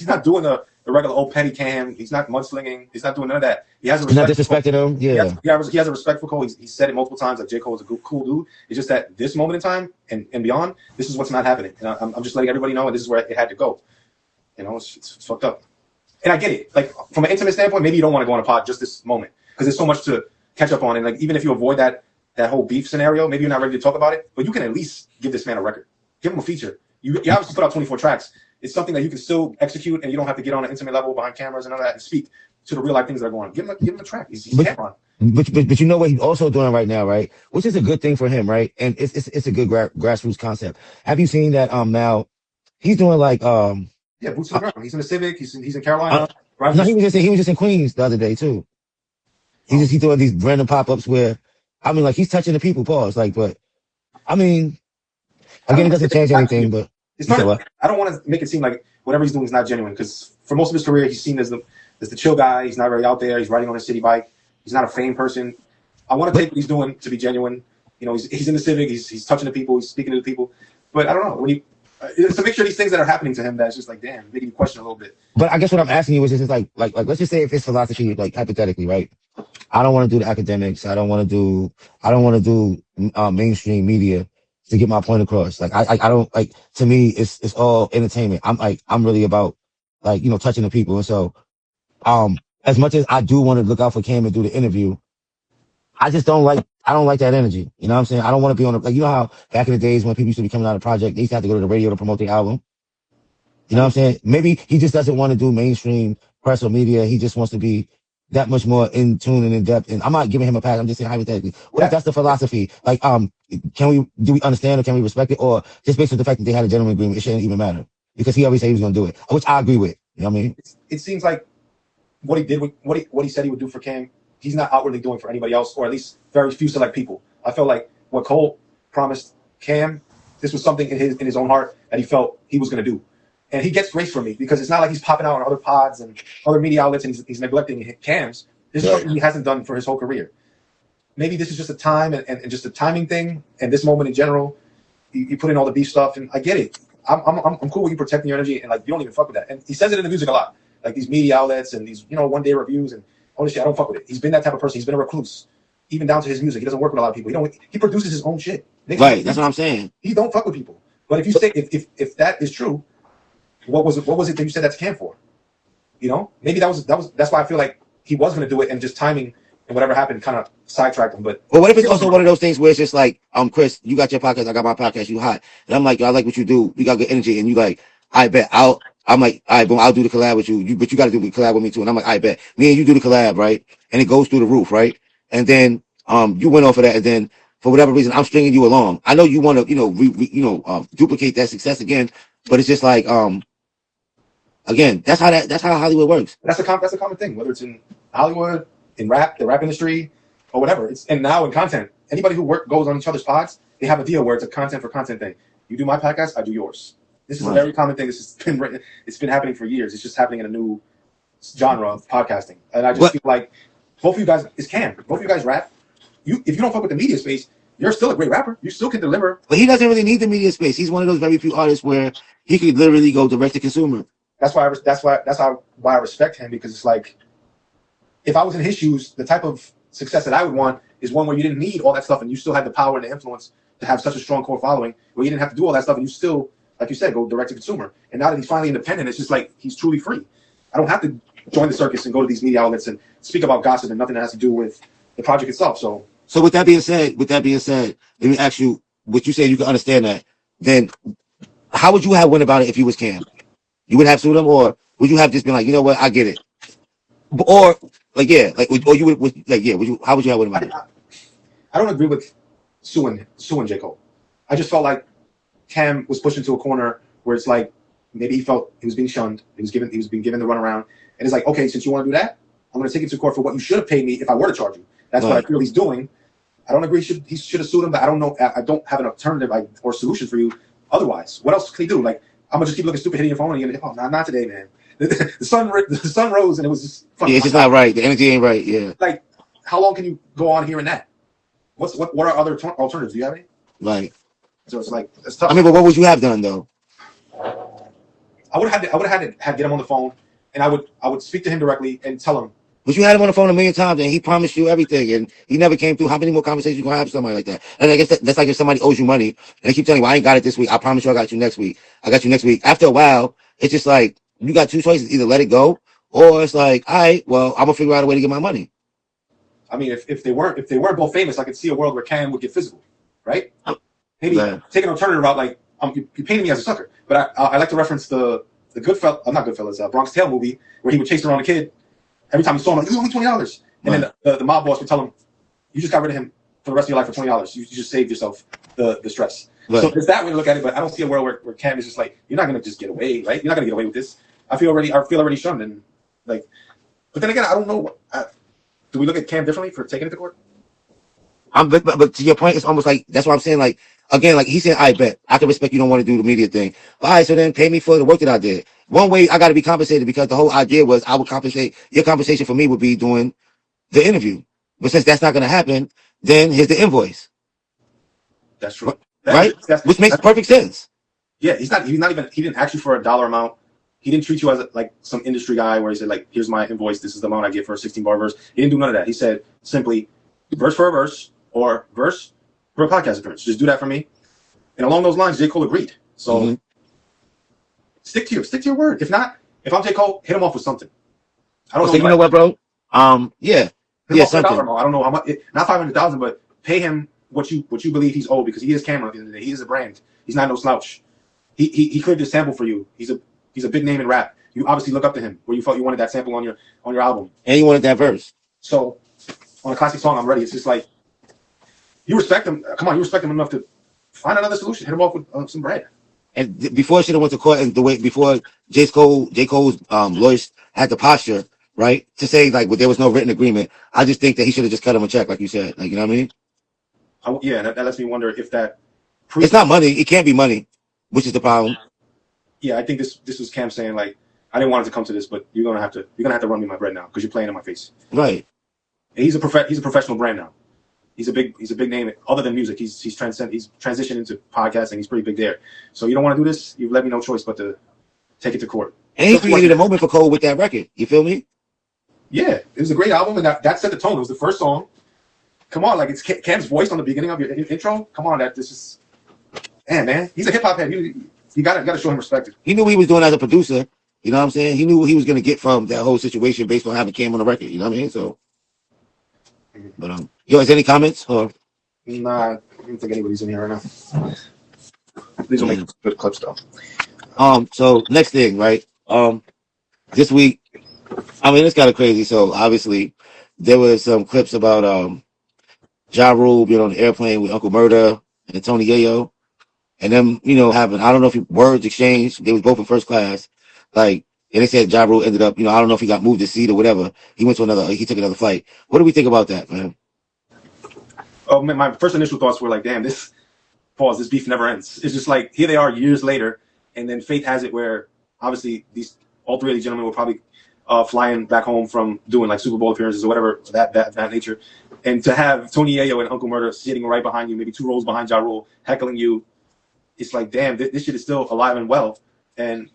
[SPEAKER 1] not doing the regular old petty Cam. He's not mudslinging. He's not doing none of that. He has a
[SPEAKER 2] He's not disrespecting him. Yeah.
[SPEAKER 1] He has a respect for Cole. He's said it multiple times that J. Cole is a cool dude. It's just that this moment in time and beyond, this is what's not happening. And I'm just letting everybody know, and this is where it had to go. It's fucked up. And I get it. Like, from an intimate standpoint, maybe you don't want to go on a pod just this moment because there's so much to catch up on. And like, even if you avoid that whole beef scenario, maybe you're not ready to talk about it, but you can at least give this man a record. Give him a feature. You obviously put out 24 tracks. It's something that you can still execute, and you don't have to get on an intimate level behind cameras and all that and speak to the real life things that are going on. Give him a track. He's Cameron.
[SPEAKER 2] But you know what he's also doing right now, right? Which is a good thing for him, right? And it's a good grassroots concept. Have you seen that? Now he's doing like
[SPEAKER 1] yeah, boots on the ground. He's in the Civic. He's in Carolina.
[SPEAKER 2] No, he was just in Queens the other day too. He's doing these random pop-ups where, I mean, like, he's touching the people. Pause. Like, but I mean, again, it doesn't change anything. But
[SPEAKER 1] it's not. I don't want to make it seem like whatever he's doing is not genuine, because for most of his career, he's seen as the chill guy. He's not very out there. He's riding on a city bike. He's not a fame person. I want to take what he's doing to be genuine. He's in the Civic. He's touching the people. He's speaking to the people. But I don't know it's a mixture of these things that are happening to him that's just like, damn, making you question a little bit.
[SPEAKER 2] But I guess what I'm asking you is just like let's just say if it's philosophy, like hypothetically, right? I don't want to do the academics. I don't want to do mainstream media to get my point across. Like I don't like, to me it's all entertainment. I'm really about like, touching the people. And so as much as I do want to look out for Cam and do the interview, I don't like that energy. You know what I'm saying? I don't want to be on like, how back in the days when people used to be coming out of project, they used to have to go to the radio to promote the album. You know what I'm saying? Maybe he just doesn't want to do mainstream press or media. He just wants to be that much more in tune and in depth. And I'm not giving him a pass. I'm just saying hypothetically. What if that's the philosophy? Like, do we understand or can we respect it? Or just based on the fact that they had a gentleman agreement, it shouldn't even matter because he always said he was going to do it, which I agree with. You know what I mean?
[SPEAKER 1] It seems like what he did with what he said he would do for Cam, he's not outwardly doing for anybody else, or at least very few select people. I felt like what Cole promised Cam, this was something in his own heart that he felt he was going to do. And he gets grace from me because it's not like he's popping out on other pods and other media outlets and he's neglecting Cam's. This is something he hasn't done for his whole career. Maybe this is just a time and just a timing thing, and this moment in general, you put in all the beef stuff, and I get it. I'm cool with you protecting your energy, and like, you don't even fuck with that. And he says it in the music a lot, like these media outlets and these one-day reviews and all this shit. I don't fuck with it. He's been that type of person. He's been a recluse, even down to his music. He doesn't work with a lot of people. He produces his own shit.
[SPEAKER 2] Right, that's what I'm saying.
[SPEAKER 1] He don't fuck with people. But if you say if that is true, what was it that you said that's Cam for? Maybe that's why I feel like he was going to do it, and just timing and whatever happened kind of sidetracked him. But
[SPEAKER 2] what if it's also one of those things where it's just like, Chris, you got your podcast, I got my podcast, you hot, and I'm like, I like what you do, you got good energy, and you like, I bet I'll I'm like, all right, boom, I'll do the collab with you. But you got to do the collab with me too. And I'm like, I bet. Me and you do the collab, right? And it goes through the roof, right? And then you went off of that, and then for whatever reason, I'm stringing you along. I know you want to, duplicate that success again, but it's just like, again, that's how Hollywood works.
[SPEAKER 1] That's a common thing, whether it's in Hollywood, in rap, the rap industry, or whatever. And now in content, anybody who goes on each other's pods, they have a deal where it's a content for content thing. You do my podcast, I do yours. This is a very common thing. This has been it's been happening for years. It's just happening in a new genre of podcasting, and I just feel like both of you guys is Cam. Both of you guys rap. If you don't fuck with the media space, you're still a great rapper. You still can deliver.
[SPEAKER 2] But he doesn't really need the media space. He's one of those very few artists where he could literally go direct to consumer.
[SPEAKER 1] That's why I respect him, because it's like, if I was in his shoes, the type of success that I would want is one where you didn't need all that stuff and you still had the power and the influence to have such a strong core following, where you didn't have to do all that stuff and you still, like you said, go direct to consumer. And now that he's finally independent, it's just like he's truly free. I don't have to join the circus and go to these media outlets and speak about gossip and nothing that has to do with the project itself. So
[SPEAKER 2] with that being said, let me ask you, what you say you can understand that, then how would you have went about it if you was Cam? You would have sued him, or would you have just been like, you know what, I get it? Or like, yeah, like, or you would like, yeah, how would you have went about it?
[SPEAKER 1] I don't agree with suing J. Cole. I just felt like Cam was pushed into a corner where it's like, maybe he felt he was being shunned. He was being given the runaround. And it's like, okay, since you want to do that, I'm going to take you to court for what you should have paid me if I were to charge you. That's what I feel he's doing. I don't agree he should have sued him, but I don't know. I don't have an alternative or solution for you otherwise. What else can he do? Like, I'm going to just keep looking stupid hitting your phone and you're going to, not today, man. The sun rose and it was just fucking.
[SPEAKER 2] Yeah, it's just not right. The energy ain't right. Yeah.
[SPEAKER 1] Like, how long can you go on hearing that? What are other alternatives? Do you have any?
[SPEAKER 2] Like,
[SPEAKER 1] so it's like, it's tough.
[SPEAKER 2] I mean, but what would you have done though?
[SPEAKER 1] I would have had to get him on the phone, and I would speak to him directly and tell him.
[SPEAKER 2] But you had him on the phone a million times, and he promised you everything, and he never came through. How many more conversations you gonna have with somebody like that? And I guess that's like if somebody owes you money, and they keep telling you, well, I ain't got it this week. I promise you I got you next week. I got you next week. After a while, it's just like, you got two choices. Either let it go, or it's like, all right, well, I'm gonna figure out a way to get my money.
[SPEAKER 1] I mean, if they weren't both famous, I could see a world where Cam would get physical, right? Maybe take an alternative route, like, you painted me as a sucker. But I like to reference the Goodfellas, Bronx Tale movie, where he would chase around a kid. Every time he saw him, like, it was only $20. And then the mob boss would tell him, you just got rid of him for the rest of your life for $20. You just saved yourself the stress. Right. So there's that way to look at it, but I don't see a world where Cam is just like, you're not gonna just get away, right? You're not gonna get away with this. I feel already shunned, and like, but then again, I don't know. Do we look at Cam differently for taking it to court?
[SPEAKER 2] But to your point, it's almost like, that's what I'm saying. Like, again, like he said, I bet I can respect you don't want to do the media thing. All right, so then pay me for the work that I did. One way I got to be compensated, because the whole idea was I would compensate. Your compensation for me would be doing the interview. But since that's not going to happen, then here's the invoice.
[SPEAKER 1] That's true.
[SPEAKER 2] Right? Which makes perfect sense.
[SPEAKER 1] Yeah, he didn't ask you for a dollar amount. He didn't treat you as like some industry guy where he said, like, here's my invoice. This is the amount I get for a 16-bar verse. He didn't do none of that. He said simply, verse for a verse, or verse for a podcast appearance. Just do that for me. And along those lines, J. Cole agreed. So stick to your word. If I'm J. Cole, hit him off with something. I don't know.
[SPEAKER 2] You know what, bro? Yeah, something.
[SPEAKER 1] I don't know how much. Not $500,000, but pay him what you believe he's owed, because he is Cameron at the end of the day. He is a brand. He's not no slouch. He cleared this sample for you. He's a big name in rap. You obviously look up to him, where you felt you wanted that sample on your album,
[SPEAKER 2] and you wanted that verse.
[SPEAKER 1] So on a classic song, I'm ready. It's just like, you respect him. Come on, you respect him enough to find another solution. Be off with some bread.
[SPEAKER 2] And before she went to court, and before J. Cole's lawyers had the posture, right, to say like, well, there was no written agreement. I just think that he should have just cut him a check, like you said. Like, you know what I mean?
[SPEAKER 1] Yeah, that lets me wonder if that.
[SPEAKER 2] It's not money. It can't be money, which is the problem.
[SPEAKER 1] Yeah, I think this was Cam saying, like, I didn't want it to come to this, but you're gonna have to run me my bread now, because you're playing in my face.
[SPEAKER 2] Right.
[SPEAKER 1] And he's a professional brand now. He's a big name. Other than music, he's transitioned into podcasting. He's pretty big there. So you don't want to do this? You've left me no choice but to take it to court.
[SPEAKER 2] And he created a moment for Cole with that record. You feel me?
[SPEAKER 1] Yeah, it was a great album, and that set the tone. It was the first song. Come on, like, it's Cam's voice on the beginning of your intro. Come on, this is, man. He's a hip hop head. You gotta show him respect.
[SPEAKER 2] He knew what he was doing as a producer. You know what I'm saying? He knew what he was gonna get from that whole situation based on having Cam on the record. You know what I mean? So, but yo, is any comments or?
[SPEAKER 1] Nah, I don't think anybody's in here right now. These will make good clips though.
[SPEAKER 2] So next thing, right? This week, I mean, it's kind of crazy. So obviously, there was some clips about Ja Rule being on the airplane with Uncle Murda and Tony Yayo, and them, having, I don't know if words exchanged. They was both in first class, like, and they said Ja Rule ended up, I don't know if he got moved his seat or whatever. He took another flight. What do we think about that, man?
[SPEAKER 1] Oh man, my first initial thoughts were like, damn, this beef never ends. It's just like here they are years later, and then fate has it where obviously all three of these gentlemen will probably flying back home from doing like Super Bowl appearances or whatever that nature, and to have Tony Yayo and Uncle Murda sitting right behind you, maybe 2 rows behind Ja Rule, heckling you, it's like, damn, this shit is still alive and well. And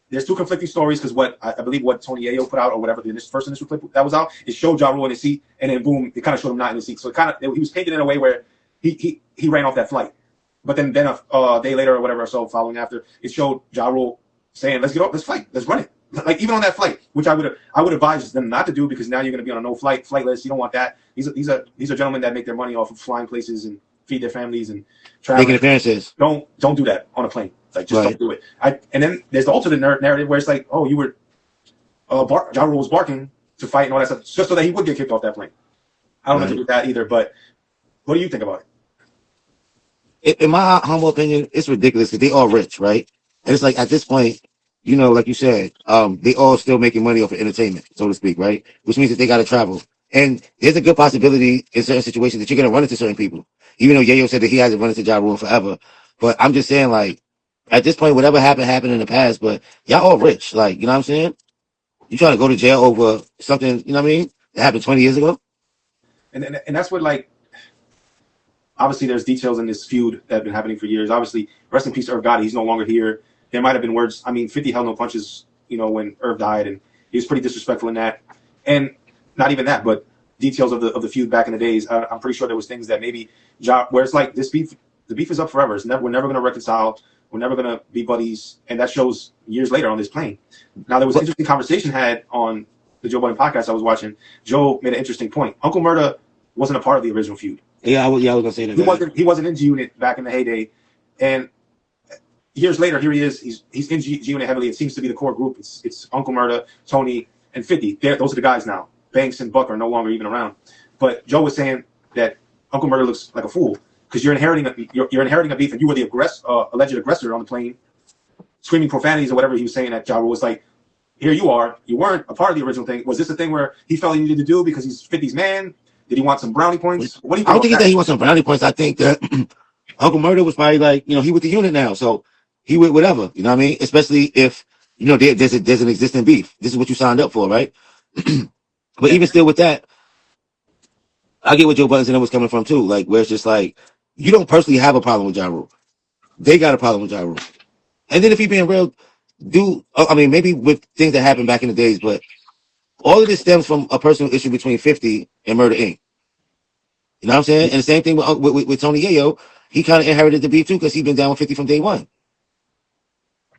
[SPEAKER 1] there's 2 conflicting stories because what I believe what Tony Yayo put out or whatever the first initial clip that was out, it showed Ja Rule in his seat, and then boom, it kind of showed him not in his seat. So it he was painted in a way where he ran off that flight. But then a day later or whatever or so following after, it showed Ja Rule saying, "Let's get off this flight, let's run it." Like even on that flight, which I would advise them not to do because now you're going to be on a no flight list. You don't want that. These are gentlemen that make their money off of flying places and feed their families and traveling.
[SPEAKER 2] Making appearances.
[SPEAKER 1] Don't do that on a plane. Like just don't do it. And then there's the alternate narrative where it's like, oh, you were Ja Rule was barking to fight and all that stuff just so that he would get kicked off that plane. I don't agree with that either. But what do you think about it?
[SPEAKER 2] In my humble opinion, it's ridiculous because they all rich, right? And it's like at this point, like you said, they all still making money off of entertainment, so to speak, right? Which means that they got to travel. And there's a good possibility in certain situations that you're going to run into certain people. Even though Yayo said that he hasn't run into Ja Rule forever. But I'm just saying, like, at this point, whatever happened in the past, but y'all all rich. Like, you know what I'm saying? You trying to go to jail over something, you know what I mean? That happened 20 years ago?
[SPEAKER 1] And that's what, like, obviously there's details in this feud that have been happening for years. Obviously, rest in peace, Irv Gotti. He's no longer here. There might have been words. I mean, 50 held no punches, when Irv died, and he was pretty disrespectful in that. And not even that, but details of the feud back in the days. I'm pretty sure there was things that maybe where it's like the beef is up forever. We're never going to reconcile. We're never going to be buddies, and that shows years later on this plane. Now there was an interesting conversation had on the Joe Budden podcast I was watching. Joe made an interesting point. Uncle Murda wasn't a part of the original feud.
[SPEAKER 2] Yeah, I was gonna say that.
[SPEAKER 1] He wasn't in G Unit back in the heyday, and years later, here he is. He's in G Unit heavily. It seems to be the core group. It's Uncle Murda, Tony, and 50. Those are the guys now. Banks and Buck are no longer even around. But Joe was saying that Uncle Murda looks like a fool because you're inheriting a beef, and you were the alleged aggressor on the plane, screaming profanities or whatever he was saying. That Ja Rule was like, here you are. You weren't a part of the original thing. Was this a thing where he felt he needed to do because he's 50's man? Did he want some brownie points? What do you think?
[SPEAKER 2] I don't think that he wants some brownie points. I think that Uncle Murda was probably like, he with the unit now, so he with whatever. You know what I mean? Especially if there's an existing beef. This is what you signed up for, right? But even still with that, I get what Joe Budden was coming from too. Like where it's just like you don't personally have a problem with Ja Rule. They got a problem with Ja Rule. And then if he being real, I mean maybe with things that happened back in the days, but all of this stems from a personal issue between 50 and Murder Inc. You know what I'm saying? And the same thing with Tony Yayo. He kind of inherited the beef too because he's been down with 50 from day one.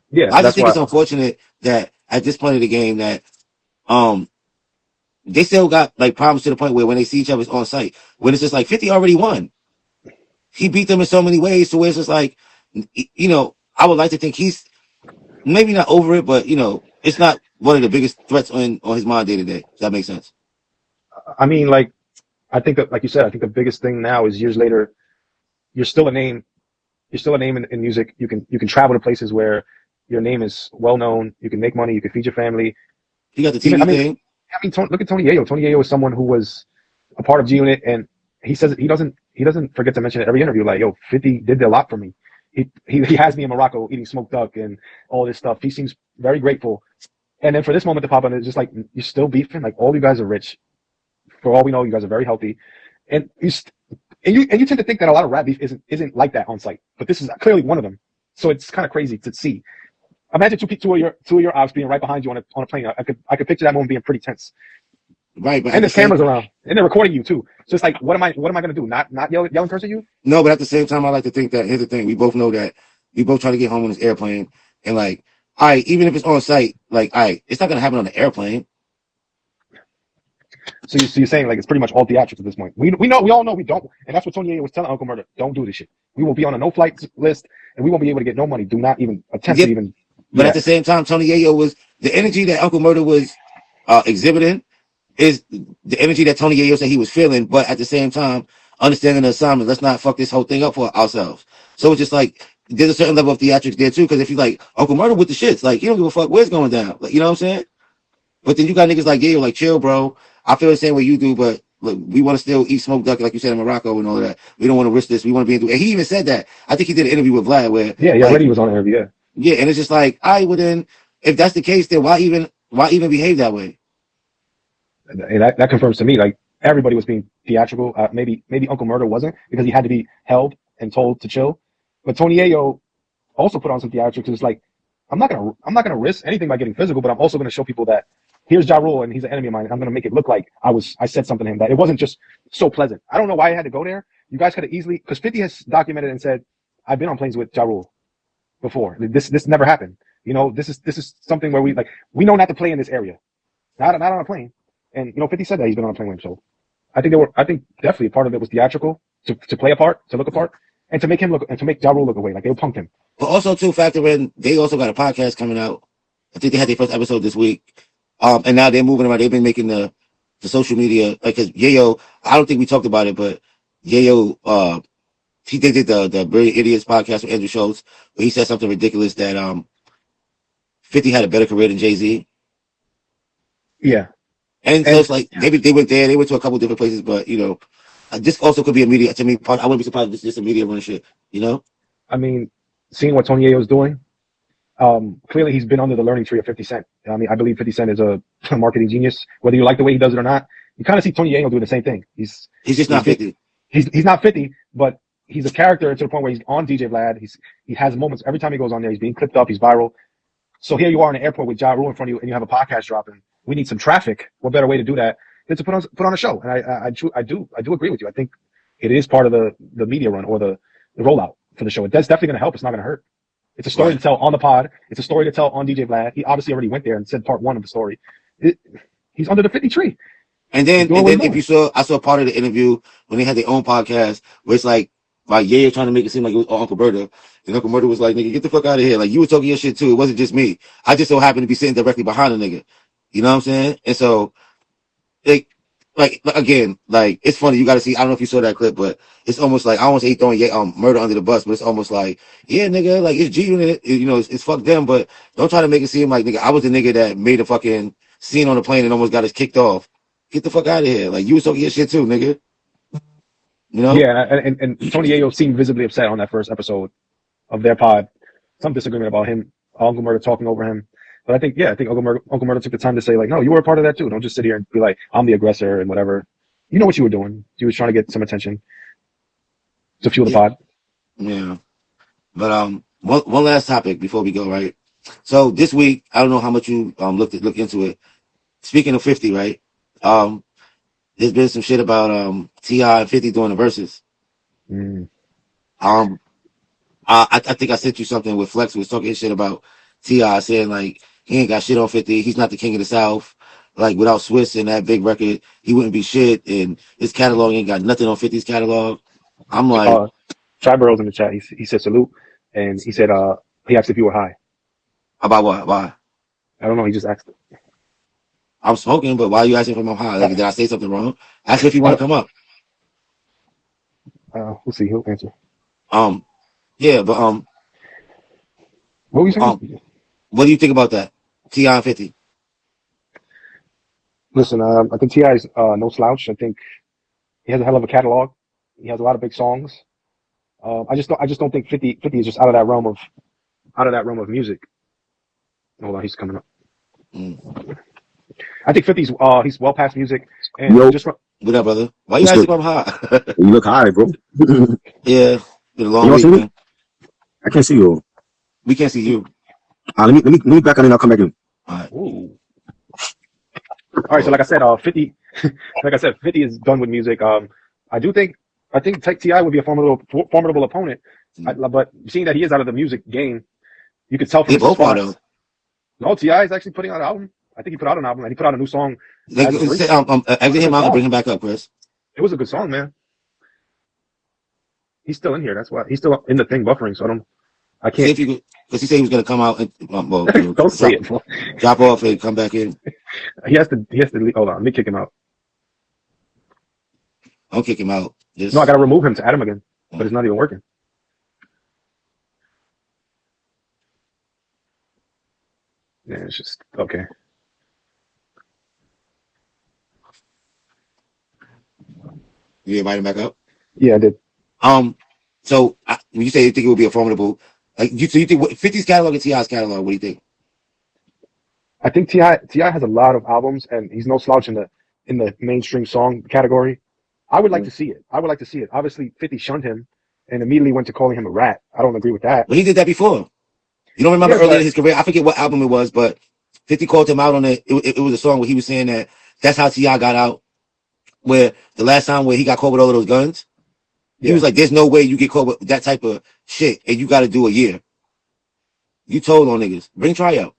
[SPEAKER 4] Yeah,
[SPEAKER 2] I just think it's unfortunate that at this point of the game that they still got like problems to the point where when they see each other on site, when it's just like 50 already won. He beat them in so many ways to where it's just like, I would like to think he's maybe not over it, but it's not one of the biggest threats on his mind day to day. Does that make sense?
[SPEAKER 4] I mean, like, I think that, like you said, I think the biggest thing now is years later, you're still a name. You're still a name in music. You can travel to places where your name is well known. You can make money. You can feed your family.
[SPEAKER 2] He got the TV thing.
[SPEAKER 4] Look at Tony Yayo. Tony Yayo is someone who was a part of G Unit, and he says he doesn't forget to mention it every interview. Like, 50 did a lot for me. He has me in Morocco eating smoked duck and all this stuff. He seems very grateful. And then for this moment to pop up, it's just like you're still beefing. Like all you guys are rich. For all we know, you guys are very healthy, and you tend to think that a lot of rap beef isn't like that on site. But this is clearly one of them. So it's kind of crazy to see. Imagine two of your ops being right behind you on a plane. I could picture that moment being pretty tense.
[SPEAKER 2] Right, but
[SPEAKER 4] and there's cameras around, and they're recording you too. So it's like, what am I going to do? Not yell and curse at you?
[SPEAKER 2] No, but at the same time, I like to think that here's the thing: we both know that we both try to get home on this airplane, and like, all right, even if it's on site, like, all right, it's not gonna happen on the airplane.
[SPEAKER 4] So you're saying like it's pretty much all theatrics at this point. We all know we don't, and that's what Tony A was telling Uncle Murda. Don't do this shit. We will be on a no flight list, and we won't be able to get no money. Do not even attempt to even.
[SPEAKER 2] But
[SPEAKER 4] Yeah.
[SPEAKER 2] at the same time, Tony Yayo was the energy that Uncle Murder was exhibiting is the energy that Tony Yayo said he was feeling, but at the same time, understanding the assignment, let's not fuck this whole thing up for ourselves. So it's just like there's a certain level of theatrics there too, because if you like Uncle Murder with the shits, like he don't give a fuck where's going down. Like, you know what I'm saying? But then you got niggas like Yayo, like chill, bro. I feel the same way you do, but look, we want to still eat smoked duck, like you said in Morocco and all of that. We don't want to risk this. We want to be in. And he even said that. I think he did an interview with Vlad where,
[SPEAKER 4] Yeah,
[SPEAKER 2] like,
[SPEAKER 4] already was on the interview. Yeah.
[SPEAKER 2] yeah, and it's just like, I would then, if that's the case, then why even behave that way?
[SPEAKER 4] And that confirms to me, like, everybody was being theatrical. Maybe Uncle Murder wasn't, because he had to be held and told to chill. But Tony Yayo also put on some theatrics. It's like, I'm not gonna risk anything by getting physical, but I'm also gonna show people that here's Ja Rule and he's an enemy of mine. I'm gonna make it look like I said something to him, that it wasn't just so pleasant. I don't know why I had to go there. You guys could have easily, because 50 has documented and said, I've been on planes with Ja Rule before. This never happened. You know, this is something where we know not to play in this area. Not on a plane. And 50 said that he's been on a plane with him. So I think definitely part of it was theatrical, to play a part, to look a part, and to make him look, and to make Ja Rule look away. Like, they punked him.
[SPEAKER 2] But also to factor in, they also got a podcast coming out. I think they had their first episode this week. And now they're moving around. They've been making the social media, like, cause Yayo, I don't think we talked about it, but Yayo, they did the Brilliant Idiots podcast with Andrew Schultz, where he said something ridiculous that 50 had a better career than Jay-Z.
[SPEAKER 4] Yeah.
[SPEAKER 2] And so it's like, maybe they went there, they went to a couple different places, but this also could be a media, to me, I wouldn't be surprised if this is just a media run shit,
[SPEAKER 4] I mean, seeing what Tony Yayo's doing, clearly he's been under the learning tree of 50 Cent. I mean, I believe 50 Cent is a marketing genius. Whether you like the way he does it or not, you kind of see Tony Yayo doing the same thing.
[SPEAKER 2] He's just not 50.
[SPEAKER 4] He's not 50, but he's a character to the point where he's on DJ Vlad. He has moments every time he goes on there. He's being clipped up. He's viral. So here you are in the airport with Ja Rule in front of you, and you have a podcast dropping. We need some traffic. What better way to do that than to put on a show? And I do agree with you. I think it is part of the media run, or the rollout for the show. That's definitely going to help. It's not going to hurt. It's a story to tell on the pod. It's a story to tell on DJ Vlad. He obviously already went there and said part one of the story. He's under the 50 tree.
[SPEAKER 2] And then if I saw part of the interview when they had their own podcast where it's like Ye trying to make it seem like it was Uncle Murder, and Uncle Murder was like, "Nigga, get the fuck out of here! Like, you were talking your shit too. It wasn't just me. I just so happened to be sitting directly behind a nigga." You know what I'm saying? And so, like again, like, it's funny. You got to see. I don't know if you saw that clip, but it's almost like, I almost hate throwing Murder under the bus, but it's almost like, yeah, nigga, like, it's G Unit. It's fuck them, but don't try to make it seem like, nigga, I was the nigga that made a fucking scene on the plane and almost got us kicked off. Get the fuck out of here! Like, you was talking your shit too, nigga.
[SPEAKER 4] Yeah, and Tony Yayo seemed visibly upset on that first episode of their pod. Some disagreement about him, Uncle Murder talking over him. But I think Uncle Murder took the time to say, like, no, you were a part of that too. Don't just sit here and be like, I'm the aggressor and whatever. You know what you were doing. You was trying to get some attention to fuel the pod.
[SPEAKER 2] Yeah. But one last topic before we go, right? So this week, I don't know how much you look into it. Speaking of 50, right? There's been some shit about T.I. and 50 doing the verses. I think I sent you something with Flex was talking shit about T.I. saying, like, he ain't got shit on 50. He's not the king of the South. Like, without Swiss and that big record, he wouldn't be shit. And his catalog ain't got nothing on 50's catalog. I'm like,
[SPEAKER 4] Triburrow's in the chat. He said salute, and he said he asked if you were high.
[SPEAKER 2] About what? Why?
[SPEAKER 4] I don't know. He just asked it.
[SPEAKER 2] I'm smoking, but why are you asking if I'm high? Like, did I say something wrong? Ask if you want to come up.
[SPEAKER 4] We'll see. He'll answer.
[SPEAKER 2] Yeah, but
[SPEAKER 4] what were you saying?
[SPEAKER 2] What do you think about that? T.I. and 50.
[SPEAKER 4] Listen, I think T.I. is no slouch. I think he has a hell of a catalog. He has a lot of big songs. I just don't think 50 is just out of that realm of music. Hold on, he's coming up. I think 50's he's well past music. And
[SPEAKER 2] what up, brother? Why you asking if I'm high?
[SPEAKER 5] You look high, bro.
[SPEAKER 2] Yeah, been a long week, man.
[SPEAKER 5] I can't see you.
[SPEAKER 2] We can't see you.
[SPEAKER 5] Let me back on and I'll come back in.
[SPEAKER 2] All right.
[SPEAKER 4] Ooh. All right, so like I said, 50 is done with music. I think T.I. would be a formidable opponent. But seeing that he is out of the music game, you could tell from his response. No, T.I. is actually putting out an album. I think he put out an album, and he put out a new song.
[SPEAKER 2] Exit him out and bring him back up, Chris.
[SPEAKER 4] It was a good song, man. He's still in here. That's why he's still in the thing buffering. So I I
[SPEAKER 2] See
[SPEAKER 4] can't.
[SPEAKER 2] if you could, because he said he was gonna come out and well,
[SPEAKER 4] Don't say it. Bro.
[SPEAKER 2] drop off and come back in.
[SPEAKER 4] He has to. He has to leave. Hold on. Let me kick him out.
[SPEAKER 2] I'll kick him out.
[SPEAKER 4] No, I gotta remove him to add him again. But it's not even working. Yeah, it's just okay.
[SPEAKER 2] You invite him back up.
[SPEAKER 4] Yeah, I did.
[SPEAKER 2] So when you say you think it would be a formidable, like so you think 50's catalog and T.I.'s catalog? What do you think?
[SPEAKER 4] I think T.I. has a lot of albums, and he's no slouch in the mainstream song category. I would like to see it. I would like to see it. Obviously, 50 shunned him and immediately went to calling him a rat. I don't agree with that.
[SPEAKER 2] Well, he did that before. You don't remember
[SPEAKER 4] Yeah,
[SPEAKER 2] earlier
[SPEAKER 4] but-
[SPEAKER 2] in his career? I forget what album it was, but 50 called him out on it. It was a song where he was saying that that's how T.I. got out. Where the last time where he got caught with all of those guns, he was like, "There's no way you get caught with that type of shit, and you got to do a year." You told on niggas. Bring tryout.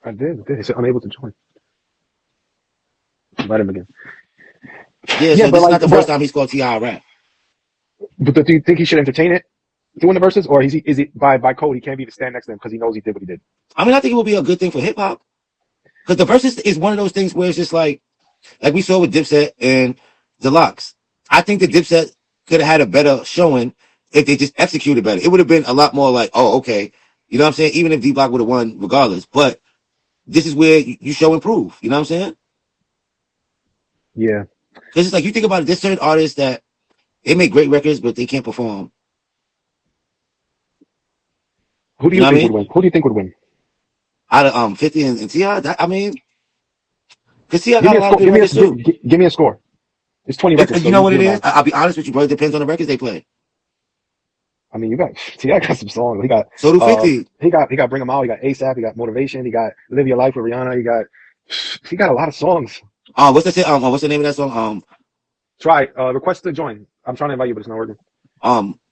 [SPEAKER 4] I did. He said unable to join. Invite him again.
[SPEAKER 2] Yeah, so this is not the first time he's called T.I. a rat.
[SPEAKER 4] But do you think he should entertain it doing the verses, or is he by code he can't be to stand next to him because he knows he did what he did?
[SPEAKER 2] I mean, I think it would be a good thing for hip hop because the verses is one of those things where it's just like we saw with Dipset and Deluxe. I think the Dipset could have had a better showing if they just executed better. It would have been a lot more like, oh, okay, you know what I'm saying? Even if D Block would have won regardless, but this is where you show and prove. You know what I'm saying?
[SPEAKER 4] Yeah.
[SPEAKER 2] Because it's like you think about it, there's certain artists that they make great records, but they can't perform.
[SPEAKER 4] Who do you think would win? Who do you think would win?
[SPEAKER 2] Out of 50 and T.I., I mean, because T.I.
[SPEAKER 4] Give
[SPEAKER 2] got a lot of good records too.
[SPEAKER 4] Give me a score. It's 20 records.
[SPEAKER 2] You know what it is? I'll be honest with you, bro. It depends on the records they play.
[SPEAKER 4] I mean, you got T.I. got some songs. He got
[SPEAKER 2] so do 50.
[SPEAKER 4] He got Bring 'Em Out. He got ASAP. He got Motivation. He got Live Your Life with Rihanna. He got a lot of songs.
[SPEAKER 2] What's the name of that song?
[SPEAKER 4] Try request to join. I'm trying to invite you, but it's not working.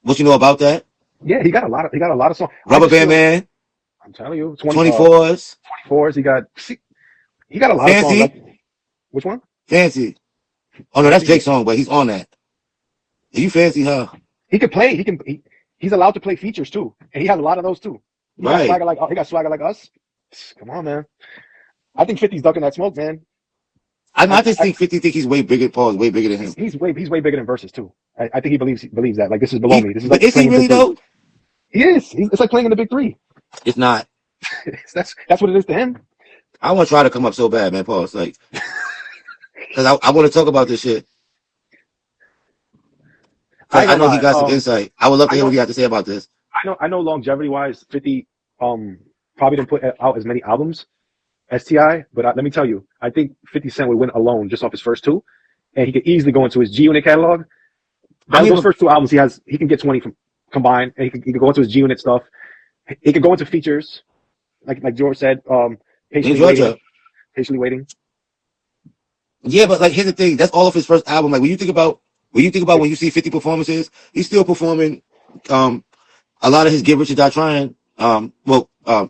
[SPEAKER 2] What you know about that?
[SPEAKER 4] Yeah, he got a lot of songs.
[SPEAKER 2] Rubber Band Man.
[SPEAKER 4] I'm telling you,
[SPEAKER 2] 24s.
[SPEAKER 4] 24s. He got a lot of songs. Like, which one?
[SPEAKER 2] Fancy. Oh no, that's Drake's song, but he's on that. Are you fancy, huh?
[SPEAKER 4] He could play. He's allowed to play features too, and he has a lot of those too. He got swagger like us. Come on, man. I think 50's ducking that smoke, man.
[SPEAKER 2] I just think 50 think he's way bigger. Paul is way bigger than him.
[SPEAKER 4] He's way bigger than Versus too. I think he believes that. Like, this is below me. This is like
[SPEAKER 2] is he really though?
[SPEAKER 4] He is. It's like playing in the big three.
[SPEAKER 2] It's not.
[SPEAKER 4] That's what it is to him.
[SPEAKER 2] I want to try to come up so bad, man, Paul. It's like, because I want to talk about this shit. I know he got some insight. I would love to hear what he had to say about this.
[SPEAKER 4] I know longevity wise, 50 probably didn't put out as many albums as T.I., but let me tell you, I think 50 Cent would win alone just off his first two, and he could easily go into his G Unit catalog. Those first two albums he can get 20 from combined, and he could go into his G Unit stuff. He could go into features, like George said, patiently waiting.
[SPEAKER 2] Yeah, but like here's the thing, that's all of his first album. Like when you think about when you see 50 performances, he's still performing a lot of his Get Rich or Die Trying. That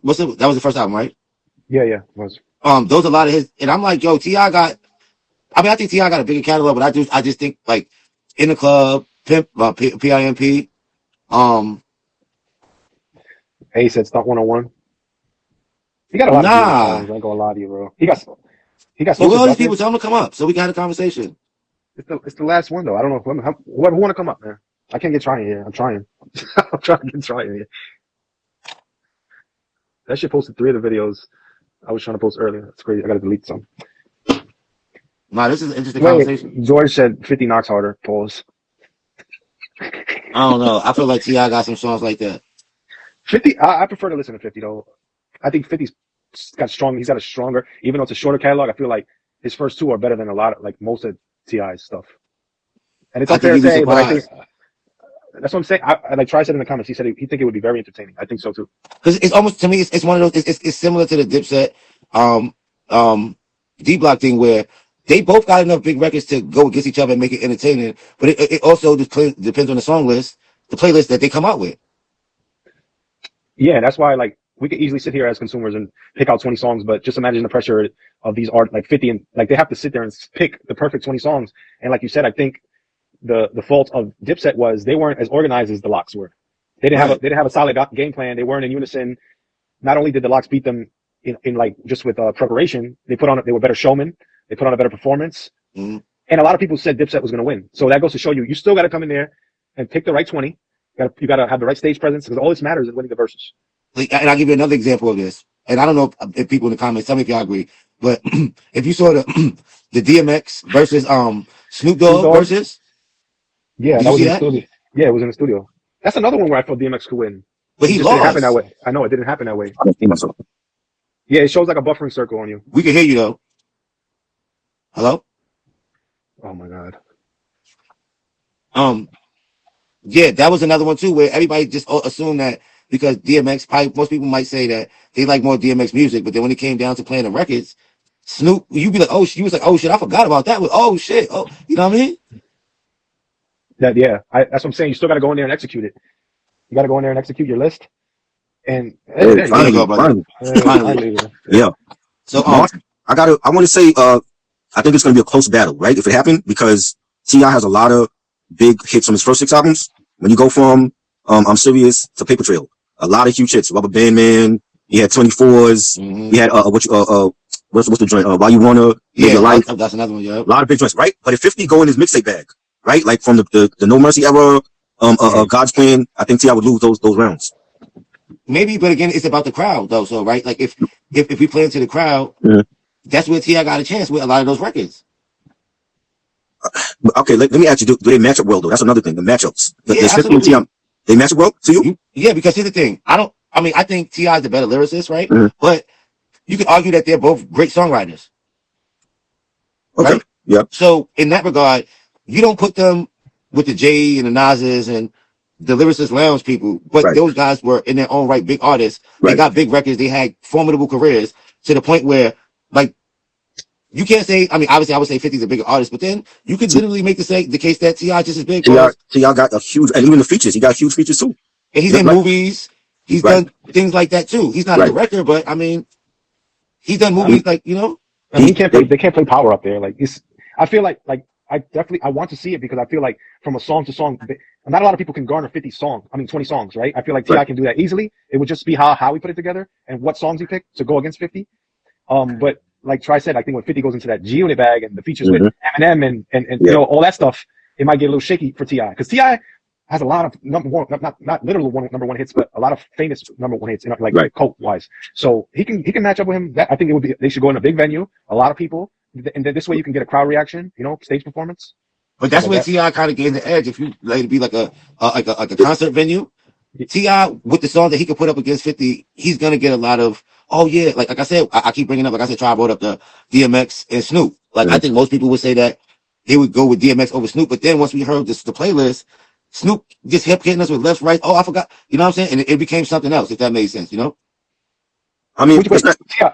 [SPEAKER 2] was the first album, right?
[SPEAKER 4] Yeah, it was.
[SPEAKER 2] Those are a lot of his, and I'm like, yo, I think T.I. got a bigger catalog, but I just think like In the Club, Pimp, PIMP.
[SPEAKER 4] A said Stunt 101. He got a lot of songs. I ain't gonna lie to you, bro. He got songs.
[SPEAKER 2] All these people, tell them to come up so we can have a conversation.
[SPEAKER 4] It's the last one though. I don't know whoever want to come up, man. I can't get trying here. I'm trying. I'm trying to get trying here. That shit posted 3 of the videos I was trying to post earlier. That's crazy. I gotta delete some.
[SPEAKER 2] Nah, this is an interesting conversation.
[SPEAKER 4] George said 50 knocks harder. Pause.
[SPEAKER 2] I don't know. I feel like T.I. got some songs like that.
[SPEAKER 4] 50. I prefer to listen to 50 though. I think 50's got strong. He's got a stronger, even though it's a shorter catalog. I feel like his first 2 are better than most of T.I.'s stuff. And it's unfair to say, but I think that's what I'm saying. Like Tri said in the comments, he said he think it would be very entertaining. I think so too.
[SPEAKER 2] Because it's almost, to me, it's one of those. It's similar to the Dipset, D Block thing where they both got enough big records to go against each other and make it entertaining. But it also depends on the song list, the playlist that they come out with.
[SPEAKER 4] Yeah, that's why like we could easily sit here as consumers and pick out 20 songs, but just imagine the pressure of these art like 50 and like they have to sit there and pick the perfect 20 songs. And like you said, I think the fault of Dipset was they weren't as organized as the Locks were. They didn't
[SPEAKER 2] Right.
[SPEAKER 4] have a solid game plan. They weren't in unison. Not only did the Locks beat them in like just with preparation, they were better showmen. They put on a better performance.
[SPEAKER 2] Mhm.
[SPEAKER 4] And a lot of people said Dipset was going to win. So that goes to show you still got to come in there and pick the right 20. You got to have the right stage presence because all this matters is winning the verses.
[SPEAKER 2] Like, and I'll give you another example of this. And I don't know if people in the comments, tell me if y'all agree, but if you saw the DMX versus Snoop Dogg versus,
[SPEAKER 4] Yeah,
[SPEAKER 2] did
[SPEAKER 4] that
[SPEAKER 2] you
[SPEAKER 4] was
[SPEAKER 2] see
[SPEAKER 4] in the
[SPEAKER 2] that?
[SPEAKER 4] studio. Yeah, it was in the studio. That's another one where I thought DMX could win.
[SPEAKER 2] But
[SPEAKER 4] It
[SPEAKER 2] he
[SPEAKER 4] just didn't happen that
[SPEAKER 2] lost.
[SPEAKER 4] way. I know it didn't happen that way.
[SPEAKER 5] I don't see myself.
[SPEAKER 4] Yeah, it shows like a buffering circle on you.
[SPEAKER 2] We can hear you though. Hello?
[SPEAKER 4] Oh my God.
[SPEAKER 2] Yeah, that was another one too, where everybody just assumed that because DMX, probably most people might say that they like more DMX music, but then when it came down to playing the records, Snoop, you'd be like, oh, you was like, oh shit, I forgot about that. Oh shit, oh, you know what I mean?
[SPEAKER 4] That's what I'm saying. You still got to go in there and execute it. You got to go in there and execute your list. And
[SPEAKER 5] Hey,
[SPEAKER 4] there you
[SPEAKER 2] There you
[SPEAKER 5] finally,
[SPEAKER 2] go, brother.
[SPEAKER 5] finally.
[SPEAKER 2] Finally.
[SPEAKER 5] Yeah.
[SPEAKER 2] So
[SPEAKER 5] Mark, I want to say, I think it's going to be a close battle, right? If it happened, because T.I. has a lot of big hits from his first 6 albums. When you go from, I'm Serious to Paper Trail, a lot of huge hits. Rubber Band Man, he had 24s,
[SPEAKER 2] mhm.
[SPEAKER 5] he had, what's the joint? Why You Wanna Live Your Life?
[SPEAKER 2] That's another one, yeah.
[SPEAKER 5] A lot of big joints, right? But if 50 go in his mixtape bag, right? Like from the No Mercy era, God's Plan, I think T.I. would lose those rounds.
[SPEAKER 2] Maybe, but again, it's about the crowd though. So right, like if we play into the crowd,
[SPEAKER 5] Mhm.
[SPEAKER 2] that's where T.I. got a chance with a lot of those records.
[SPEAKER 5] Okay, let me ask you, do they match up well though? That's another thing, the matchups.
[SPEAKER 2] Yeah,
[SPEAKER 5] Does 50 and
[SPEAKER 2] absolutely.
[SPEAKER 5] T.I. they match up well to you?
[SPEAKER 2] Yeah, because here's the thing. I think T.I. is the better lyricist, right?
[SPEAKER 5] Mhm.
[SPEAKER 2] But you could argue that they're both great songwriters.
[SPEAKER 5] Okay.
[SPEAKER 2] Right?
[SPEAKER 5] Yeah.
[SPEAKER 2] So in that regard, you don't put them with the Jay and the Nas's and the lyricist lounge people, but
[SPEAKER 5] Right.
[SPEAKER 2] those guys were in their own right big artists. They
[SPEAKER 5] Right.
[SPEAKER 2] got big records. They had formidable careers to the point where, like, you can't say. I mean, obviously, I would say 50's a bigger artist, but then you could literally make the case that T.I. just as big
[SPEAKER 5] T.I.
[SPEAKER 2] because
[SPEAKER 5] got a huge, and even the features, he got huge features too.
[SPEAKER 2] and he's
[SPEAKER 5] Yeah,
[SPEAKER 2] in
[SPEAKER 5] right.
[SPEAKER 2] movies. He's
[SPEAKER 5] Right.
[SPEAKER 2] done things like that too. He's not a
[SPEAKER 5] Right.
[SPEAKER 2] director, but I mean, he's done movies like, you know.
[SPEAKER 4] I mean,
[SPEAKER 5] He-
[SPEAKER 4] they can't play power up there. Like I feel like I want to see it because I feel like from a song to song, not a lot of people can garner 20 songs, right? I feel like T.I.
[SPEAKER 5] Right.
[SPEAKER 4] can do that easily. It would just be how we put it together and what songs he picked to go against 50. But like Tri said, I think when 50 goes into that G Unit bag and the features with Eminem and
[SPEAKER 5] Yeah.
[SPEAKER 4] you know all that stuff, it might get a little shaky for T.I. because T.I. has a lot of number one, not literal number one hits, but a lot of famous number one hits, like
[SPEAKER 5] Right.
[SPEAKER 4] cult wise. So he can match up with him. I think they should go in a big venue, a lot of people, and then this way you can get a crowd reaction, stage performance.
[SPEAKER 2] But that's
[SPEAKER 4] Like
[SPEAKER 2] where
[SPEAKER 4] that.
[SPEAKER 2] T.I. kind of gained the edge. If you like to be like a concert venue, T.I. with the song that he could put up against 50, he's gonna get a lot of. Oh yeah, like I said, I keep bringing up. Like I said, Tri brought up the DMX and Snoop. Like I think most people would say that they would go with DMX over Snoop. But then once we heard the playlist, Snoop just kept hitting us with left, right. Oh, I forgot. You know what I'm saying? And it became something else. If that made sense, you know.
[SPEAKER 5] I mean,
[SPEAKER 4] Wait,
[SPEAKER 5] let's not,
[SPEAKER 4] T.I.